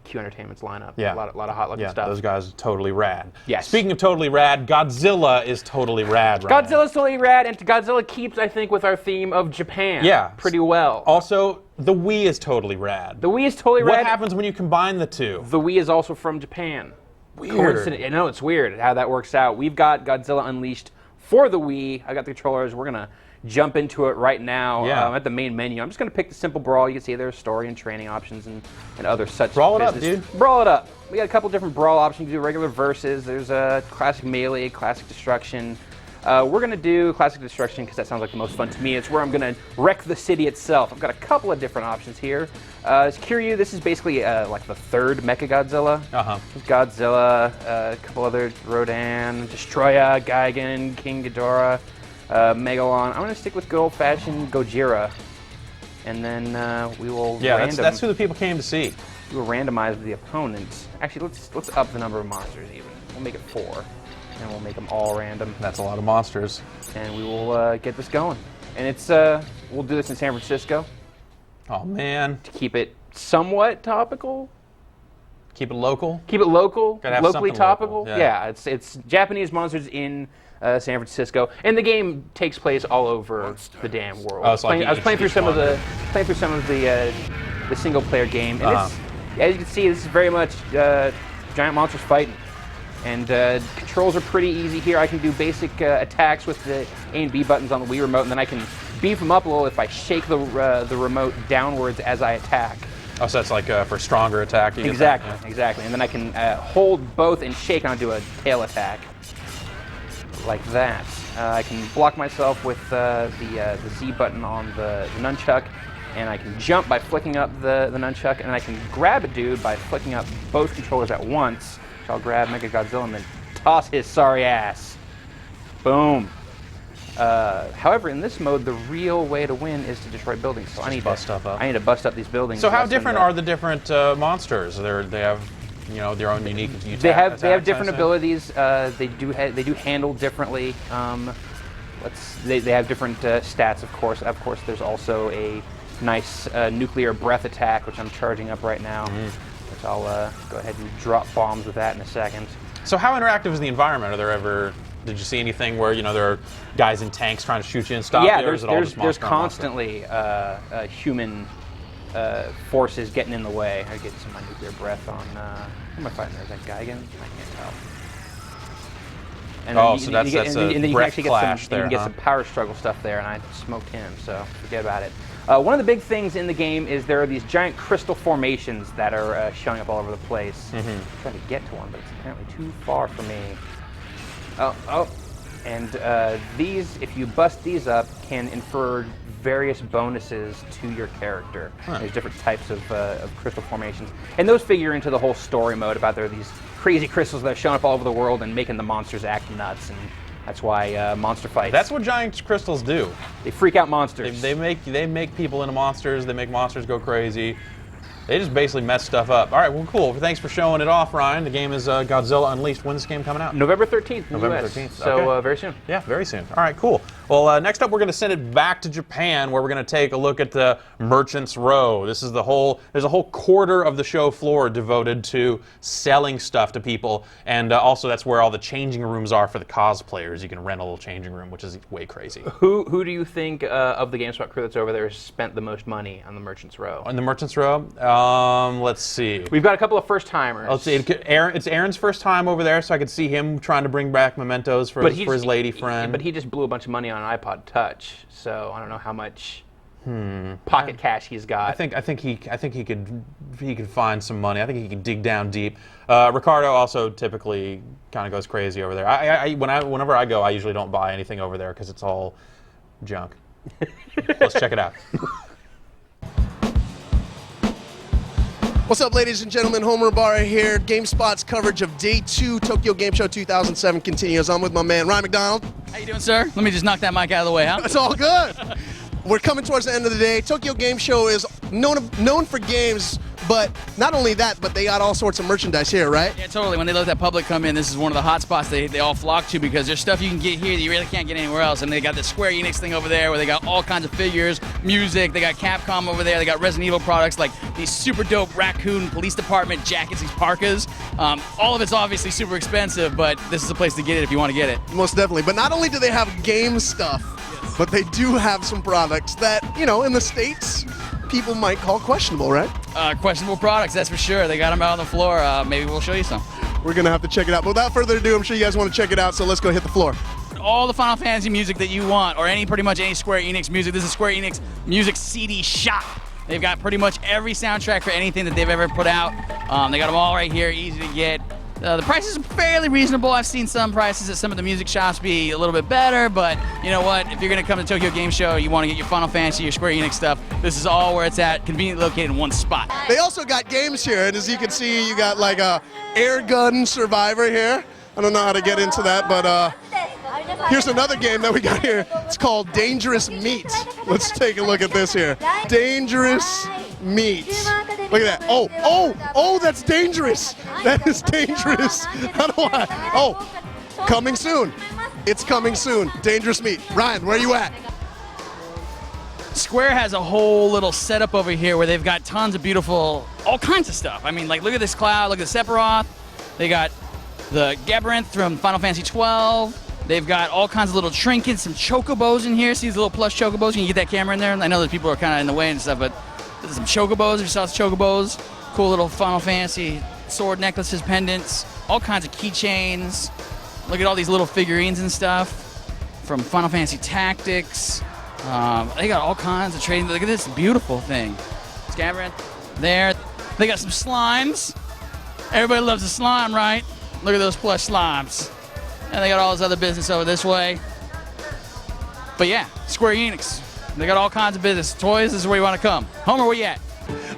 Q Entertainment's lineup. Yeah. A lot of hot looking stuff. Those guys are totally rad. Yes. Speaking of totally rad, Godzilla is totally rad, right? Godzilla's totally rad, and Godzilla keeps, I think, with our theme of Japan. Yeah. Pretty well. Also, the Wii is totally rad. The Wii is totally rad. What happens when you combine the two? The Wii is also from Japan. Weird. I know, it's weird how that works out. We've got Godzilla Unleashed for the Wii. I got the controllers. We're going to jump into it right now. At the main menu. I'm just going to pick the simple brawl. You can see there's story and training options and other such Brawl it business. up, dude. Brawl it up. We got a couple different brawl options. You do regular versus. There's a classic melee, classic destruction. We're going to do classic destruction because that sounds like the most fun to me. It's where I'm going to wreck the city itself. I've got a couple of different options here. Kiryu, this is basically like the third Mechagodzilla. Godzilla, a couple other Rodan, Destroya, Gigan, King Ghidorah. Megalon. I'm going to stick with good old-fashioned Gojira, and then we will that's who the people came to see. We will randomize the opponents. Actually, let's up the number of monsters even. We'll make it 4, and we'll make them all random. That's a lot of monsters. And we will get this going. And it's we'll do this in San Francisco. Oh man! To keep it somewhat topical. Keep it local. Keep it local. Gotta have locally topical. Local. Yeah, it's Japanese monsters in San Francisco, and the game takes place all over the damn world. I was playing through some of the single player game, and it's, as you can see, this is very much giant monsters fighting, and controls are pretty easy here. I can do basic attacks with the A and B buttons on the Wii remote, and then I can beef them up a little if I shake the remote downwards as I attack. Oh, so that's like for stronger attack. Exactly, and then I can hold both and shake, and I'll do a tail attack. Like that. I can block myself with the Z button on the nunchuck, and I can jump by flicking up the nunchuck, and I can grab a dude by flicking up both controllers at once. So I'll grab Mechagodzilla and then toss his sorry ass. Boom. However, in this mode, the real way to win is to destroy buildings. So I need to bust up these buildings. So how different are the different monsters? They have, their own unique attacks. They have different abilities. They do handle differently. They have different stats, of course. Of course, there's also a nice nuclear breath attack, which I'm charging up right now. Which I'll go ahead and drop bombs with that in a second. So how interactive is the environment? Did you see anything where there are guys in tanks trying to shoot you and stop you? Yeah, there's constantly human forces getting in the way. I get some of my nuclear breath on. Who am I fighting? There's that guy again. I can't tell. And so that's a breath clash there. You can get some power struggle stuff there, and I smoked him, so forget about it. One of the big things in the game is there are these giant crystal formations that are showing up all over the place. I'm trying to get to one, but it's apparently too far for me. And these, if you bust these up, can infer various bonuses to your character. There's different types of crystal formations, and those figure into the whole story mode about there are these crazy crystals that are showing up all over the world and making the monsters act nuts, and that's why monster fights. That's what giant crystals do. They freak out monsters. They make people into monsters. They make monsters go crazy. They just basically mess stuff up. All right, well, cool. Thanks for showing it off, Ryan. The game is Godzilla Unleashed. When's this game coming out? November 13th. November US. 13th. So okay. Very soon. Yeah, very soon. All right, cool. Well, next up, we're going to send it back to Japan, where we're going to take a look at the Merchant's Row. There's a whole quarter of the show floor devoted to selling stuff to people, and also that's where all the changing rooms are for the cosplayers. You can rent a little changing room, which is way crazy. Who do you think of the GameSpot crew that's over there has spent the most money on the Merchant's Row? On the Merchant's Row? Let's see. We've got a couple of first-timers. Let's see. It's Aaron's first time over there, so I could see him trying to bring back mementos for his lady friend. But he just blew a bunch of money on an iPod Touch, so I don't know how much pocket cash he's got. I think he could find some money. I think he can dig down deep. Ricardo also typically kind of goes crazy over there. Whenever I go, I usually don't buy anything over there because it's all junk. Let's check it out. What's up, ladies and gentlemen? Homer Rabarra here. GameSpot's coverage of Day 2 Tokyo Game Show 2007 continues. I'm with my man, Ryan McDonald. How you doing, sir? Let me just knock that mic out of the way, huh? It's all good. We're coming towards the end of the day. Tokyo Game Show is known for games, but not only that, but they got all sorts of merchandise here, right? Yeah, totally. When they let that public come in, this is one of the hot spots they all flock to because there's stuff you can get here that you really can't get anywhere else. And they got the Square Enix thing over there where they got all kinds of figures, music. They got Capcom over there. They got Resident Evil products like these super dope raccoon police department jackets, these parkas. All of it's obviously super expensive, but this is a place to get it if you want to get it. Most definitely. But not only do they have game stuff, but they do have some products that, in the States, people might call questionable, right? Questionable products, that's for sure. They got them out on the floor. Maybe we'll show you some. We're going to have to check it out. But without further ado, I'm sure you guys want to check it out, so let's go hit the floor. All the Final Fantasy music that you want, or pretty much any Square Enix music. This is Square Enix Music CD Shop. They've got pretty much every soundtrack for anything that they've ever put out. They got them all right here, easy to get. The prices are fairly reasonable. I've seen some prices at some of the music shops be a little bit better, but you know what? If you're going to come to Tokyo Game Show, you want to get your Final Fantasy, your Square Enix stuff, this is all where it's at, conveniently located in one spot. They also got games here, and as you can see, you got like a Air Gun Survivor here. I don't know how to get into that, but here's another game that we got here. It's called Dangerous Meat. Let's take a look at this here. Dangerous Meat. Look at that. Oh, that's dangerous. That is dangerous. How do I? Oh, coming soon. It's coming soon. Dangerous Meat. Ryan, where are you at? Square has a whole little setup over here where they've got tons of beautiful, all kinds of stuff. I mean, like, look at this cloud, look at the Sephiroth. They got the Gabarinth from Final Fantasy 12. They've got all kinds of little trinkets, some chocobos in here. See these little plush chocobos? You can get that camera in there. I know that people are kind of in the way and stuff, but there's some chocobos. If you saw chocobos, cool little Final Fantasy sword necklaces, pendants, all kinds of keychains. Look at all these little figurines and stuff from Final Fantasy Tactics. They got all kinds of trading. Look at this beautiful thing. Gabarinth there. They got some slimes. Everybody loves a slime, right? Look at those plush slimes. And they got all this other business over this way. But yeah, Square Enix. They got all kinds of business. Toys, this is where you want to come. Homer, where you at?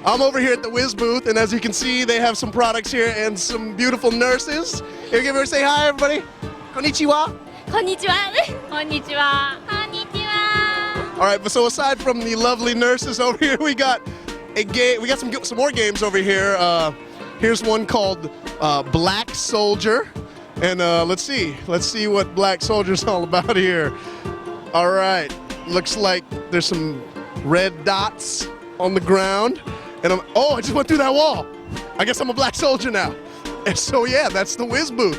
I'm over here at the Wiz booth, and as you can see, they have some products here and some beautiful nurses. Here, give her say hi, everybody. Konnichiwa. Konnichiwa. Konnichiwa. Konnichiwa. All right, but so aside from the lovely nurses over here, we got a game. We got some more games over here. Here's one called Black Soldier, and let's see what Black Soldier's all about here. All right, looks like there's some red dots on the ground, and I just went through that wall. I guess I'm a Black Soldier now. And so yeah, that's the Wiz booth,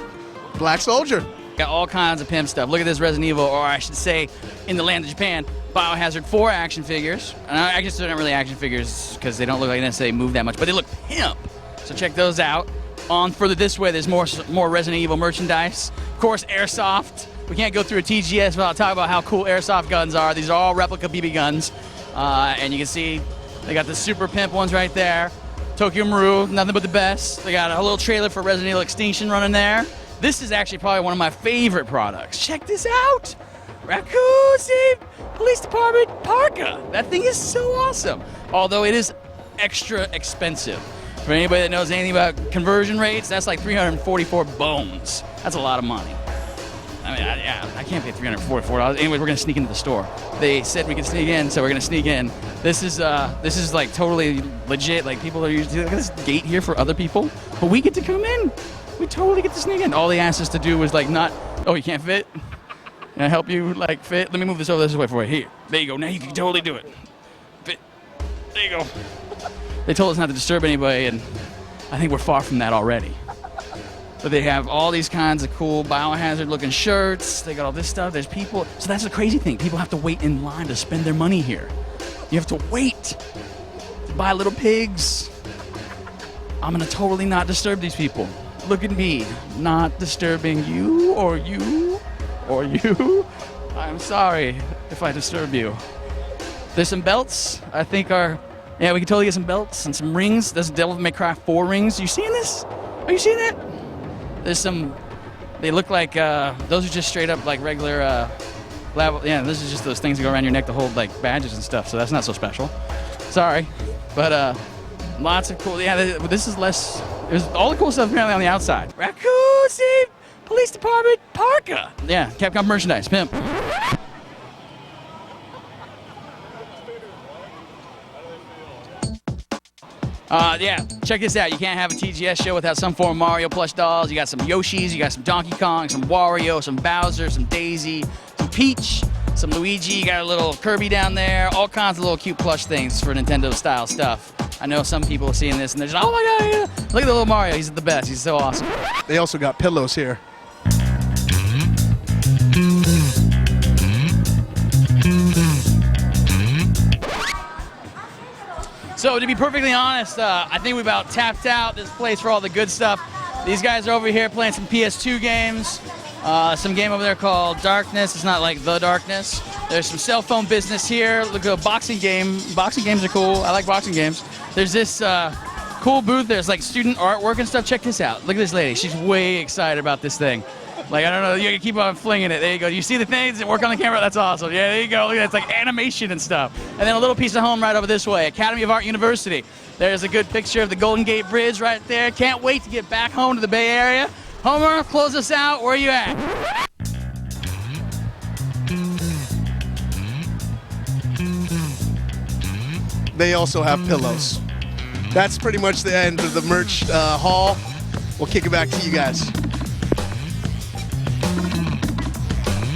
Black Soldier. Got all kinds of pimp stuff. Look at this Resident Evil, or I should say, in the land of Japan, Biohazard 4 action figures. And I guess they're not really action figures because they don't look like they necessarily move that much, but they look pimp. So check those out. On further this way, there's more Resident Evil merchandise. Of course, Airsoft. We can't go through a TGS without talking about how cool Airsoft guns are. These are all replica BB guns. And you can see they got the super pimp ones right there. Tokyo Maru, nothing but the best. They got a little trailer for Resident Evil Extinction running there. This is actually probably one of my favorite products. Check this out. Raccoon City Police Department parka. That thing is so awesome. Although it is extra expensive. For anybody that knows anything about conversion rates, that's like 344 bones. That's a lot of money. I mean, I can't pay $344. Anyway, we're gonna sneak into the store. They said we could sneak in, so we're gonna sneak in. This is like totally legit. Like people are usually look at this gate here for other people, but we get to come in. We totally get to sneak in. All they asked us to do was like not. Oh, you can't fit. Can I help you like fit? Let me move this over this way for you. Here, there you go. Now you can totally do it. Fit. There you go. They told us not to disturb anybody, and I think we're far from that already. But they have all these kinds of cool Biohazard-looking shirts. They got all this stuff. There's people. So that's the crazy thing. People have to wait in line to spend their money here. You have to wait to buy little pigs. I'm going to totally not disturb these people. Look at me, not disturbing you or you or you. I'm sorry if I disturb you. There's some belts I think are, yeah, we can totally get some belts and some rings. There's Devil May Cry 4 rings. You seeing this? Are you seeing that? There's some, they look like, those are just straight up like regular, yeah, this is just those things that go around your neck to hold like badges and stuff, so that's not so special. Sorry. But lots of cool, yeah, this is less, there's all the cool stuff apparently on the outside. Raccoon City Police Department parka. Yeah, Capcom merchandise, pimp. Yeah, check this out. You can't have a TGS show without some form of Mario plush dolls. You got some Yoshis, you got some Donkey Kong, some Wario, some Bowser, some Daisy, some Peach, some Luigi. You got a little Kirby down there. All kinds of little cute plush things for Nintendo-style stuff. I know some people are seeing this and they're just, oh my god, yeah. Look at the little Mario. He's the best. He's so awesome. They also got pillows here. So to be perfectly honest, I think we about tapped out this place for all the good stuff. These guys are over here playing some PS2 games. Some game over there called Darkness. It's not like The Darkness. There's some cell phone business here. Look at a boxing game. Boxing games are cool. I like boxing games. There's this cool booth. There's like student artwork and stuff. Check this out. Look at this lady. She's way excited about this thing. Like, I don't know, you can keep on flinging it. There you go. You see the things that work on the camera? That's awesome. Yeah, there you go. Look at that. It's like animation and stuff. And then a little piece of home right over this way. Academy of Art University. There's a good picture of the Golden Gate Bridge right there. Can't wait to get back home to the Bay Area. Homer, close us out. Where are you at? They also have pillows. That's pretty much the end of the merch haul. We'll kick it back to you guys.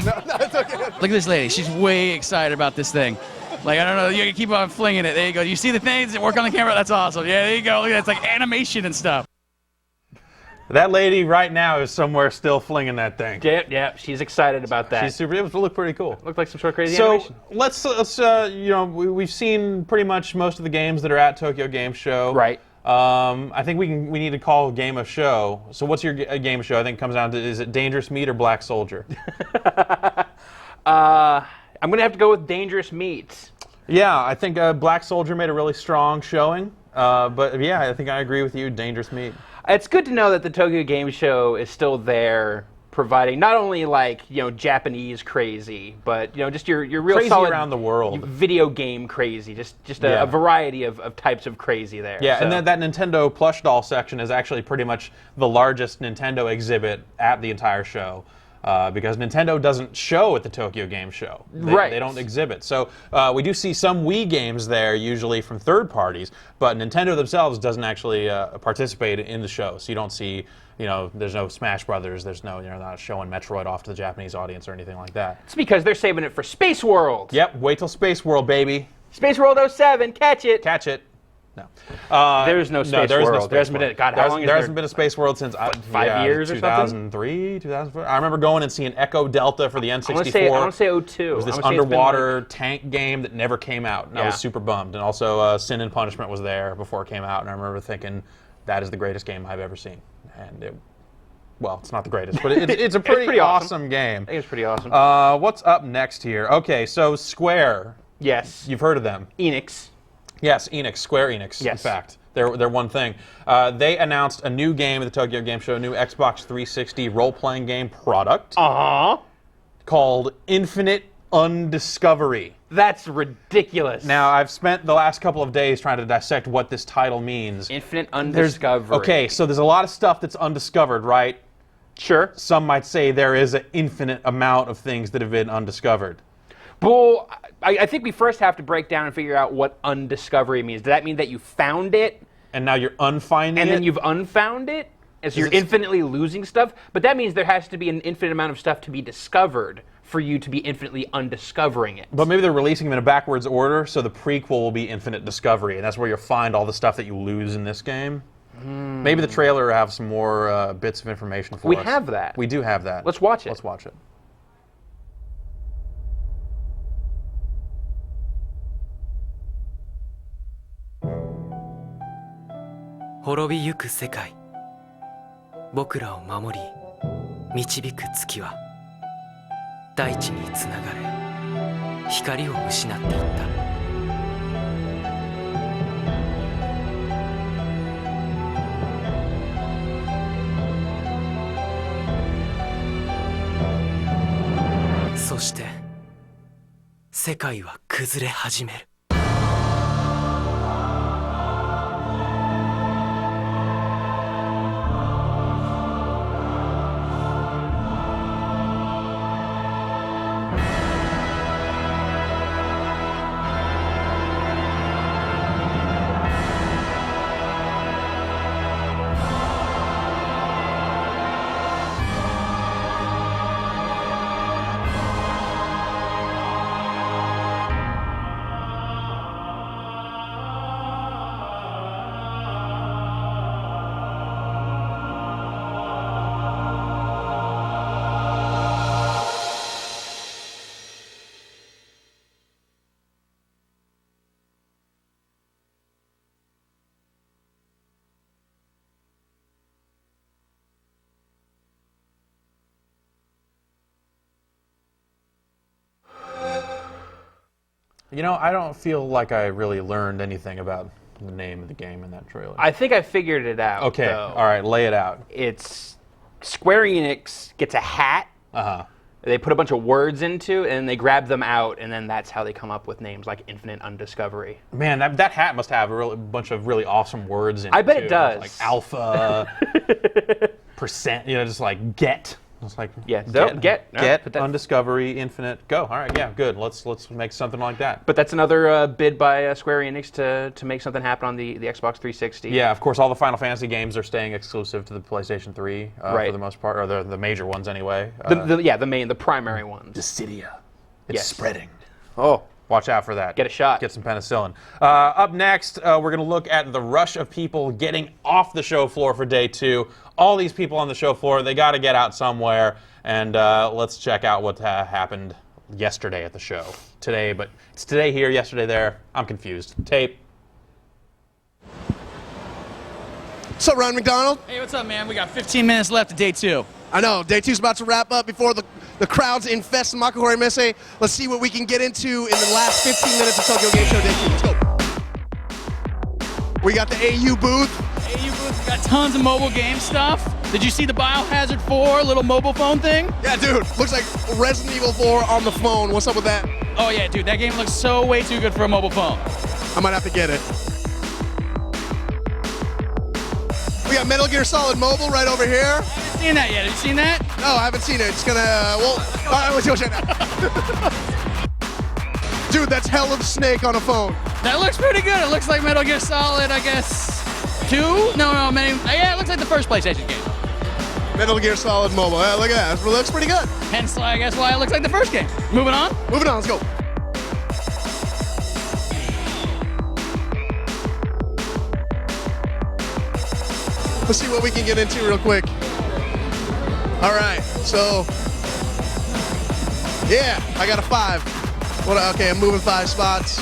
No, it's okay. Look at this lady. She's way excited about this thing. Like, I don't know, you can keep on flinging it. There you go. You see the things that work on the camera? That's awesome. Yeah, there you go. Look at that. It's like animation and stuff. That lady right now is somewhere still flinging that thing. Yeah, she's excited about that. She's super. It looked pretty cool. Looked like some sort of crazy animation. So let's you know, we've seen pretty much most of the games that are at Tokyo Game Show. Right. I think we need to call game of show. So what's your game of show? I think it comes down to, is it Dangerous Meat or Black Soldier? I'm gonna have to go with Dangerous Meat. Yeah, I think Black Soldier made a really strong showing. But yeah, I think I agree with you. Dangerous Meat. It's good to know that the Tokyo Game Show is still there providing not only like Japanese crazy, but just your real crazy solid around the world video game crazy, just a variety of types of crazy there. Yeah, so. and then that Nintendo plush doll section is actually pretty much the largest Nintendo exhibit at the entire show. Because Nintendo doesn't show at the Tokyo Game Show. They don't exhibit. So we do see some Wii games there, usually from third parties, but Nintendo themselves doesn't actually participate in the show. So you don't see, there's no Smash Brothers, there's no, not showing Metroid off to the Japanese audience or anything like that. It's because they're saving it for Space World. Yep, wait till Space World, baby. Space World 07, catch it. Catch it. No. There's no Space World. There hasn't been a Space World since 5 years or 2003, 2004. I remember going and seeing Echo Delta for the N64. I want to say 02. It was this underwater tank game that never came out, and I was super bummed. And also Sin and Punishment was there before it came out, and I remember thinking, that is the greatest game I've ever seen. And it's not the greatest, but it's a pretty awesome game. I think it's pretty awesome. What's up next here? Okay, so Square. Yes. You've heard of them. Enix. Yes, Square Enix, in fact. They're one thing. They announced a new game at the Tokyo Game Show, a new Xbox 360 role-playing game product. Called Infinite Undiscovery. That's ridiculous. Now, I've spent the last couple of days trying to dissect what this title means. Infinite Undiscovery. Okay, so there's a lot of stuff that's undiscovered, right? Sure. Some might say there is an infinite amount of things that have been undiscovered. Well, I think we first have to break down and figure out what undiscovery means. Does that mean that you found it? And now you're unfinding it? And then you've unfound it? And so you're infinitely losing stuff? But that means there has to be an infinite amount of stuff to be discovered for you to be infinitely undiscovering it. But maybe they're releasing them in a backwards order, so the prequel will be Infinite Discovery, and that's where you'll find all the stuff that you lose in this game. Maybe the trailer will have some more bits of information for us. We have that. We do have that. Let's watch it. Let's watch it. "滅びゆく世界、僕らを守り導く月は大地につながれ光を失っていった」そして世界は崩れ始める。I don't feel like I really learned anything about the name of the game in that trailer. I think I figured it out. Okay, though. All right, lay it out. It's Square Enix gets a hat. They put a bunch of words into, and they grab them out, and then that's how they come up with names like Infinite Undiscovery. Man, that hat must have a bunch of really awesome words in it. I bet too. it does. Like alpha, percent, just like get. It's like get Undiscovery, Infinite, go. All right, yeah, good. Let's make something like that. But that's another bid by Square Enix to make something happen on the Xbox 360. Yeah, of course, all the Final Fantasy games are staying exclusive to the PlayStation 3 for the most part, or the major ones anyway. The primary ones. Dissidia. It's spreading. Oh. Watch out for that. Get a shot. Get some penicillin. Up next, we're going to look at the rush of people getting off the show floor for day 2. All these people on the show floor, they got to get out somewhere. And let's check out what happened yesterday at the show. Today, but it's today here, yesterday there. I'm confused. Tape. What's up, Ryan McDonald? Hey, what's up, man? We got 15 minutes left of day 2. I know. Day 2's about to wrap up before the crowds infest Makuhori Messe. Let's see what we can get into in the last 15 minutes of Tokyo Game Show Day 2. Let's go. We got the AU booth. We got tons of mobile game stuff. Did you see the Biohazard 4 little mobile phone thing? Yeah, dude. Looks like Resident Evil 4 on the phone. What's up with that? Oh yeah, dude. That game looks so way too good for a mobile phone. I might have to get it. We got Metal Gear Solid Mobile right over here. I haven't seen that yet. Have you seen that? No, I haven't seen it. It's gonna, well, all right, let's go check it out. Dude, that's hell of a Snake on a phone. That looks pretty good. It looks like Metal Gear Solid, I guess, 2? No, yeah, it looks like the first PlayStation game. Metal Gear Solid Mobile. Yeah, look at that. It looks pretty good. Hence, I guess, why it looks like the first game. Moving on? Moving on, let's go. Let's see what we can get into real quick. All right, so, yeah, I got a 5. Okay, I'm moving 5 spots.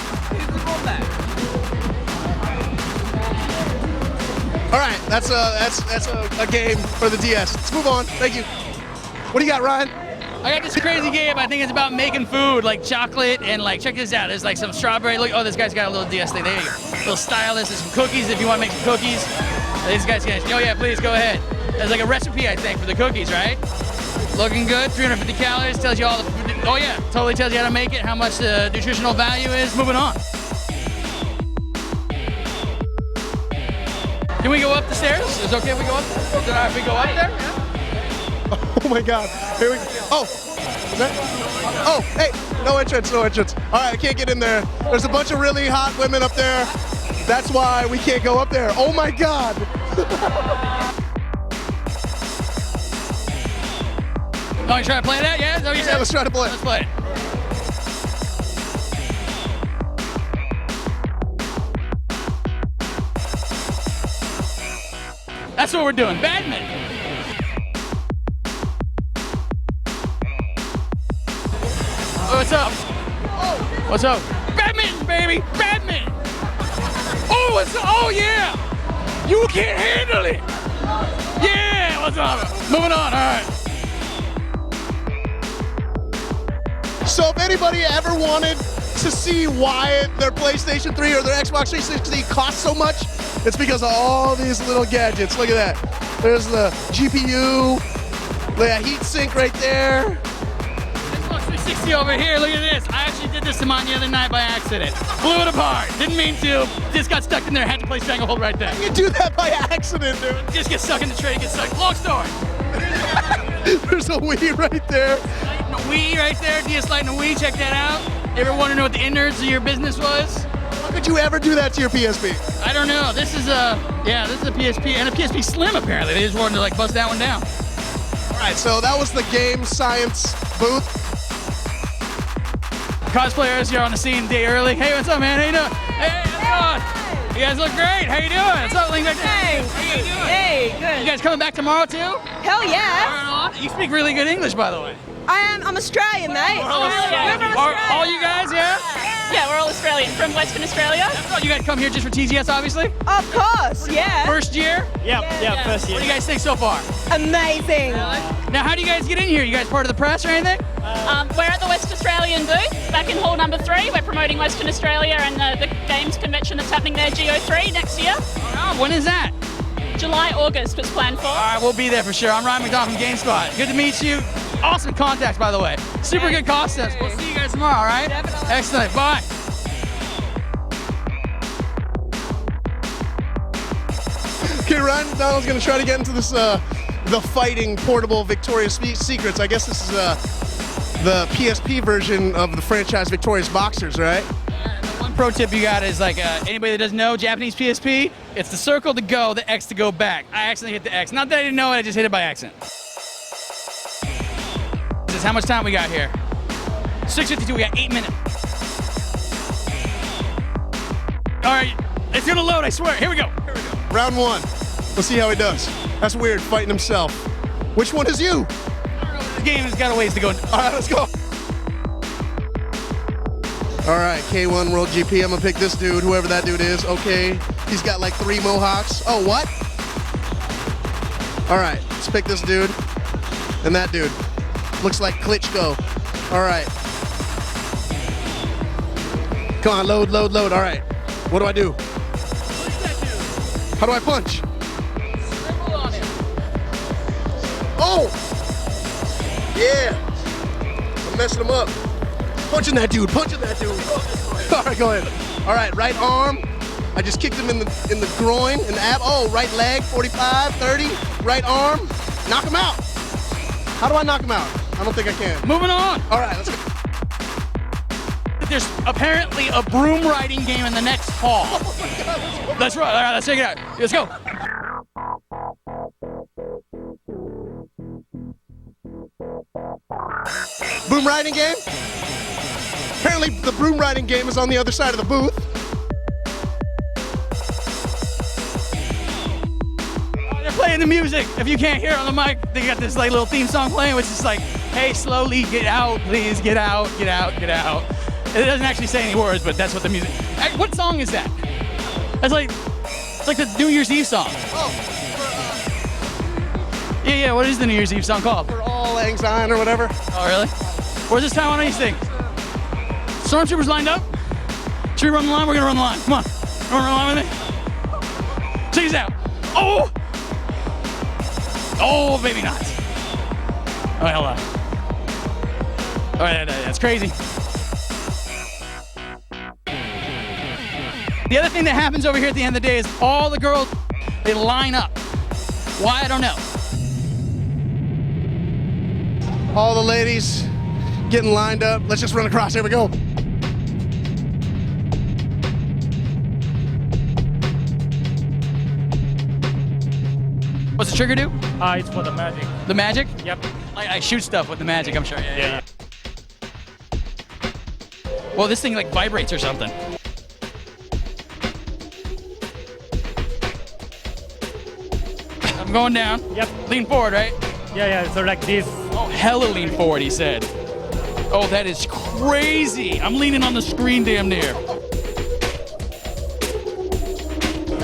All right, that's a game for the DS. Let's move on. Thank you. What do you got, Ryan? I got this crazy game. I think it's about making food, like chocolate, and like check this out. There's like some strawberry. Look, oh, this guy's got a little DS thing. There you go. Little stylus. There's some cookies if you want to make some cookies. These guys can. Oh yeah, please go ahead. There's like a recipe, I think, for the cookies, right? Looking good. 350 calories. Tells you all the. Oh yeah, totally tells you how to make it, how much the nutritional value is. Moving on. Can we go up the stairs? Is it okay if we go up? Is it all right if we go up there? Yeah. Oh my God. Here we go. Oh. Oh, hey. No entrance, no entrance. All right, I can't get in there. There's a bunch of really hot women up there. That's why we can't go up there. Oh my God. Oh, you trying to play that? Yeah? Is that what you said? Yeah, let's try to play. Let's play it. That's what we're doing. Badminton. Oh, what's up? What's up? Badminton, baby! Badminton! Oh, what's up? Oh, yeah! You can't handle it! Yeah! What's up? Moving on, all right. So if anybody ever wanted to see why their PlayStation 3 or their Xbox 360 costs so much, it's because of all these little gadgets. Look at that. There's the GPU, the heat sink right there. Xbox 360 over here, look at this. I actually did this to mine the other night by accident. Blew it apart. Didn't mean to. Just got stuck in there. Had to play Stranglehold right there. You do that by accident, dude. Just get stuck in the tray, get stuck. Long story. There's a Wii right there. Lighting a Wii right there. DS lighting a Wii. Check that out. Ever want to know what the innards of your business was? How could you ever do that to your PSP? I don't know. This is a PSP and a PSP Slim apparently. They just wanted to like bust that one down. All right, so that was the Game Science booth. Cosplayers here on the scene day early. Hey, what's up, man? How you doing? Hey, how's it going? You guys look great. How you doing? What's up, Link? Hey, how you doing? Hey, good. You guys coming back tomorrow too? Hell yeah. Right on. You speak really good English, by the way. I'm Australian, mate. We're all you guys, yeah? Yeah, we're all Australian, from Western Australia. You guys come here just for TGS, obviously? Of course, yeah. First year? Yeah, first year. What do you guys think so far? Amazing. Now, how do you guys get in here? You guys part of the press or anything? We're at the West Australian booth, back in hall number 3. We're promoting Western Australia and the games convention that's happening there, GO3, next year. Oh, when is that? July, August was planned for. All right, we'll be there for sure. I'm Ryan McDonald from GameSpot. Good to meet you. Awesome contacts, by the way. Super good costumes. We'll see you guys tomorrow, all right? Definitely. Excellent. Bye. Okay, Ryan McDonald's going to try to get into this, the fighting portable Victoria's Secrets. I guess this is the PSP version of the franchise Victoria's Boxers, right? One pro tip you got is like anybody that doesn't know Japanese PSP, it's the circle to go, the X to go back. I accidentally hit the X. Not that I didn't know it, I just hit it by accident. This is how much time we got here. 6:52, we got 8 minutes. All right, it's gonna load, I swear. Here we go. Round 1. Let's see how he does. That's weird, fighting himself. Which one is you? I don't know, this game has got a ways to go. All right, let's go. All right, K1 World GP. I'm gonna pick this dude, whoever that dude is. Okay, he's got like 3 mohawks. Oh, what? All right, let's pick this dude and that dude. Looks like Klitschko. All right. Come on, load, load, load. All right. What do I do? How do I punch? Oh! Yeah. I'm messing him up. Punching that dude. All right, go ahead. All right, right arm. I just kicked him in the groin, in the ab. Oh, right leg, 45, 30. Right arm. Knock him out. How do I knock him out? I don't think I can. Moving on. All right, let's go. There's apparently a broom riding game in the next hall. Oh my God, That's right. All right, let's check it out. Let's go. Broom riding game? Apparently the broom riding game is on the other side of the booth. They're playing the music. If you can't hear it on the mic, they got this like little theme song playing, which is like, hey, slowly get out, please, get out, get out, get out. It doesn't actually say any words, but that's what the music. Hey, what song is that? That's like, it's like the New Year's Eve song. Yeah, what is the New Year's Eve song called? For All Lang Syne or whatever. Oh, really? Where's this time on these things? Stormtroopers lined up? Should we run the line? We're gonna run the line. Come on. You wanna run the line with me? Check this out. Oh! Oh, maybe not. Oh, hell on. All right, that's crazy. The other thing that happens over here at the end of the day is all the girls, they line up. Why, I don't know. All the ladies getting lined up. Let's just run across. Here we go. What's the trigger do? It's for the magic. The magic? Yep. I shoot stuff with the magic, I'm sure. Yeah. Well, this thing like vibrates or something. I'm going down. Yep. Lean forward, right? Yeah, so like this. Oh, hella lean forward, he said. Oh, that is crazy. I'm leaning on the screen damn near.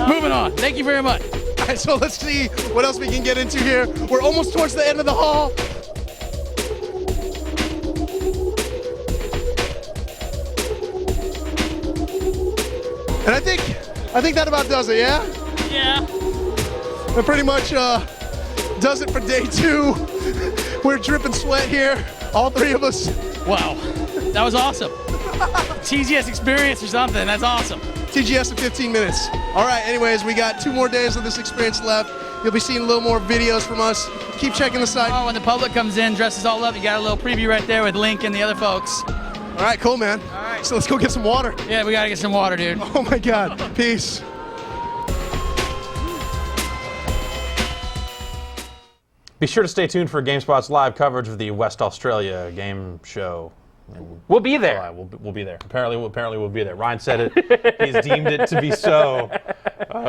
Moving on. Thank you very much. All right, so let's see what else we can get into here. We're almost towards the end of the hall. And I think that about does it, yeah? Yeah. That pretty much does it for day 2. We're dripping sweat here, all 3 of us. Wow, that was awesome. TGS experience or something, that's awesome. TGS in 15 minutes. All right, anyways, we got 2 more days of this experience left. You'll be seeing a little more videos from us. Keep checking the site. Oh, when the public comes in, dresses all up, you got a little preview right there with Link and the other folks. All right, cool, man. All right. So let's go get some water. Yeah, we gotta get some water, dude. Oh my God, peace. Be sure to stay tuned for GameSpot's live coverage of the West Australia game show. We'll be there. We'll be there. Apparently we'll be there. Ryan said it. He's deemed it to be so.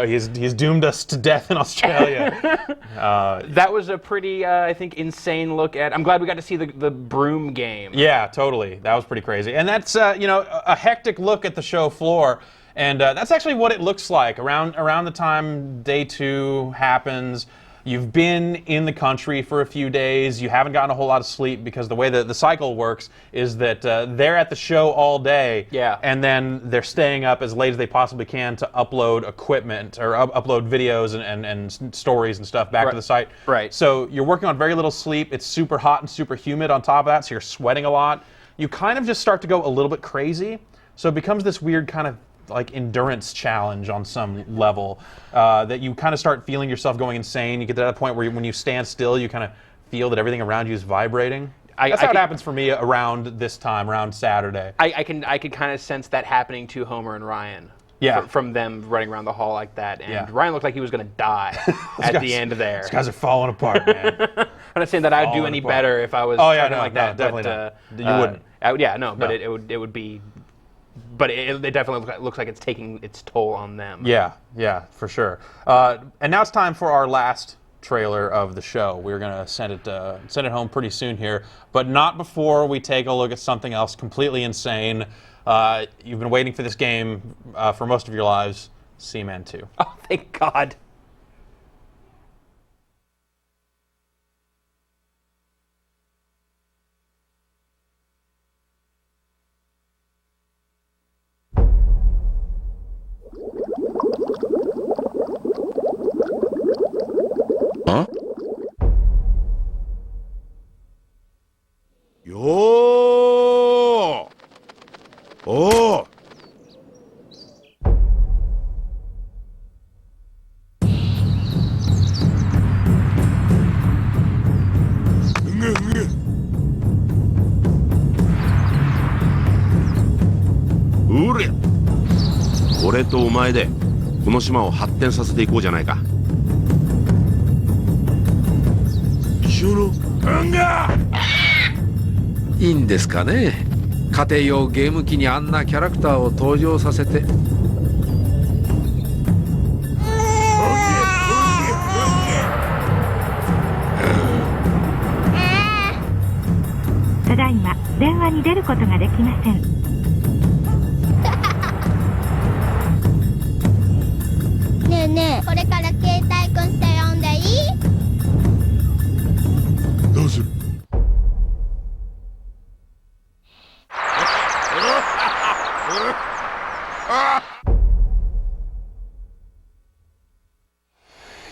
He's doomed us to death in Australia. That was a pretty, I think, insane look at. I'm glad we got to see the broom game. Yeah, totally. That was pretty crazy. And that's a hectic look at the show floor. And that's actually what it looks like around the time day 2 happens. You've been in the country for a few days. You haven't gotten a whole lot of sleep because the way the cycle works is that they're at the show all day, and then they're staying up as late as they possibly can to upload equipment or upload videos and stories and stuff back to the site. Right. So you're working on very little sleep. It's super hot and super humid on top of that, so you're sweating a lot. You kind of just start to go a little bit crazy. So it becomes this weird kind of like endurance challenge on some level that you kind of start feeling yourself going insane. You get to that point where when you stand still, you kind of feel that everything around you is vibrating. That's how it happens for me around this time, around Saturday. I can kind of sense that happening to Homer and Ryan. Yeah. From them running around the hall like that. And Ryan looked like he was going to die at the end of there. These guys are falling apart, man. I'm not saying that I'd do any better if I was like that. Definitely not. You wouldn't. But it would be. But it definitely looks like it's taking its toll on them. Yeah, for sure. And now it's time for our last trailer of the show. We're gonna send it home pretty soon here, but not before we take a look at something else completely insane. You've been waiting for this game for most of your lives, Seaman 2. Oh, thank God. Huh? おお。うりゃ。俺とお前でこの島を発展させていこうじゃないか。一緒のいいんですかね、家庭用ゲーム機にあんなキャラクターを登場させて。ただいま電話に出ることができません。ねえねえ、これから携帯くんって呼んでいい？どうする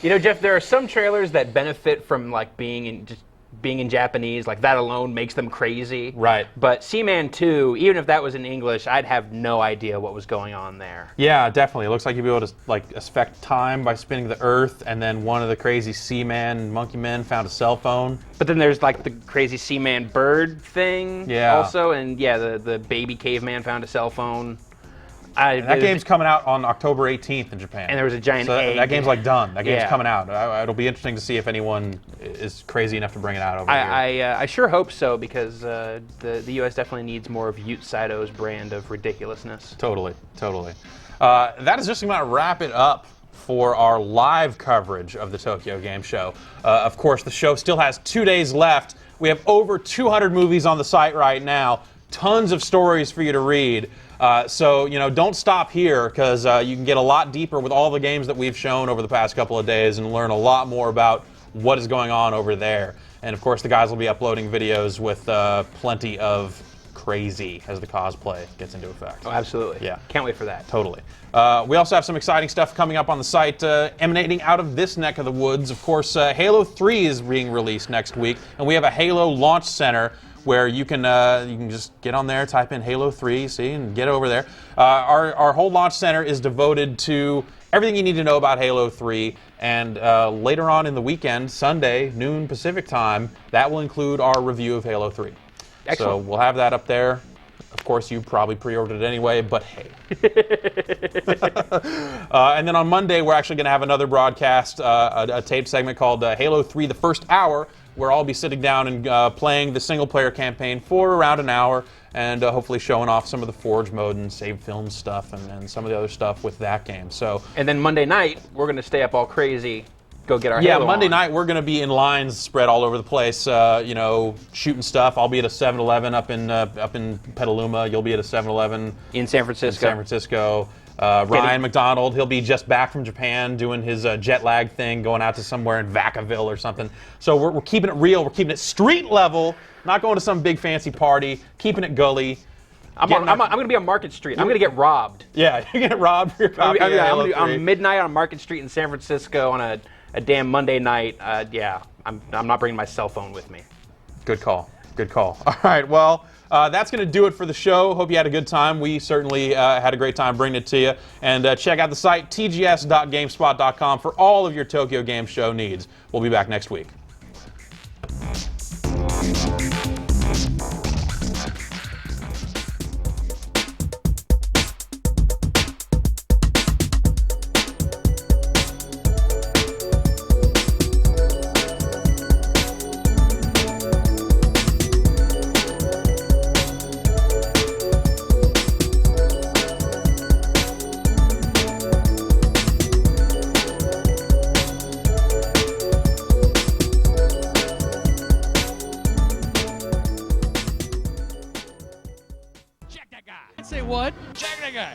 ？You know, Jeff, there are some trailers that benefit from like being in Japanese, like that alone makes them crazy. Right. But Seaman 2, even if that was in English, I'd have no idea what was going on there. Yeah, definitely. It looks like you'd be able to like affect time by spinning the Earth, and then one of the crazy Seaman monkey men found a cell phone. But then there's like the crazy Seaman bird thing also, and yeah, the baby caveman found a cell phone. That game's coming out on October 18th in Japan. And there was a giant egg. That game's like done. That game's coming out. It'll be interesting to see if anyone is crazy enough to bring it out over here. I sure hope so, because the U.S. definitely needs more of Yute Saito's brand of ridiculousness. Totally. That is just going to wrap it up for our live coverage of the Tokyo Game Show. Of course, the show still has 2 days left. We have over 200 movies on the site right now. Tons of stories for you to read. So, you know, don't stop here, because you can get a lot deeper with all the games that we've shown over the past couple of days and learn a lot more about what is going on over there. And, of course, the guys will be uploading videos with plenty of crazy as the cosplay gets into effect. Oh, absolutely. Yeah. Can't wait for that. Totally. We also have some exciting stuff coming up on the site emanating out of this neck of the woods. Of course, Halo 3 is being released next week, and we have a Halo launch center where you can just get on there, type in Halo 3, see, and get over there. Our whole launch center is devoted to everything you need to know about Halo 3, and later on in the weekend, Sunday, noon Pacific time, that will include our review of Halo 3. Excellent. So we'll have that up there. Of course, you probably pre-ordered it anyway, but hey. And then on Monday, we're actually going to have another broadcast, a taped segment called Halo 3 The First Hour, where I'll be sitting down and playing the single-player campaign for around an hour, and hopefully showing off some of the Forge mode and save film stuff and some of the other stuff with that game. So. And then Monday night, we're going to stay up all crazy, go get our Halo Monday on. night, we're going to be in lines spread all over the place, you know, shooting stuff. I'll be at a 7-Eleven up in Petaluma. You'll be at a 7-Eleven in San Francisco. Ryan McDonald, he'll be just back from Japan doing his jet lag thing, going out to somewhere in Vacaville or something. So we're keeping it real. We're keeping it street level, not going to some big fancy party, keeping it gully. I'm going to be on Market Street. I'm going to get robbed. Yeah, you're going to get robbed for your copy of Halo 3. On midnight on Market Street in San Francisco on a damn Monday night. I'm not bringing my cell phone with me. Good call. All right, well, that's going to do it for the show. Hope you had a good time. We certainly had a great time bringing it to you. And check out the site, tgs.gamespot.com, for all of your Tokyo Game Show needs. We'll be back next week. Say what? Check that guy.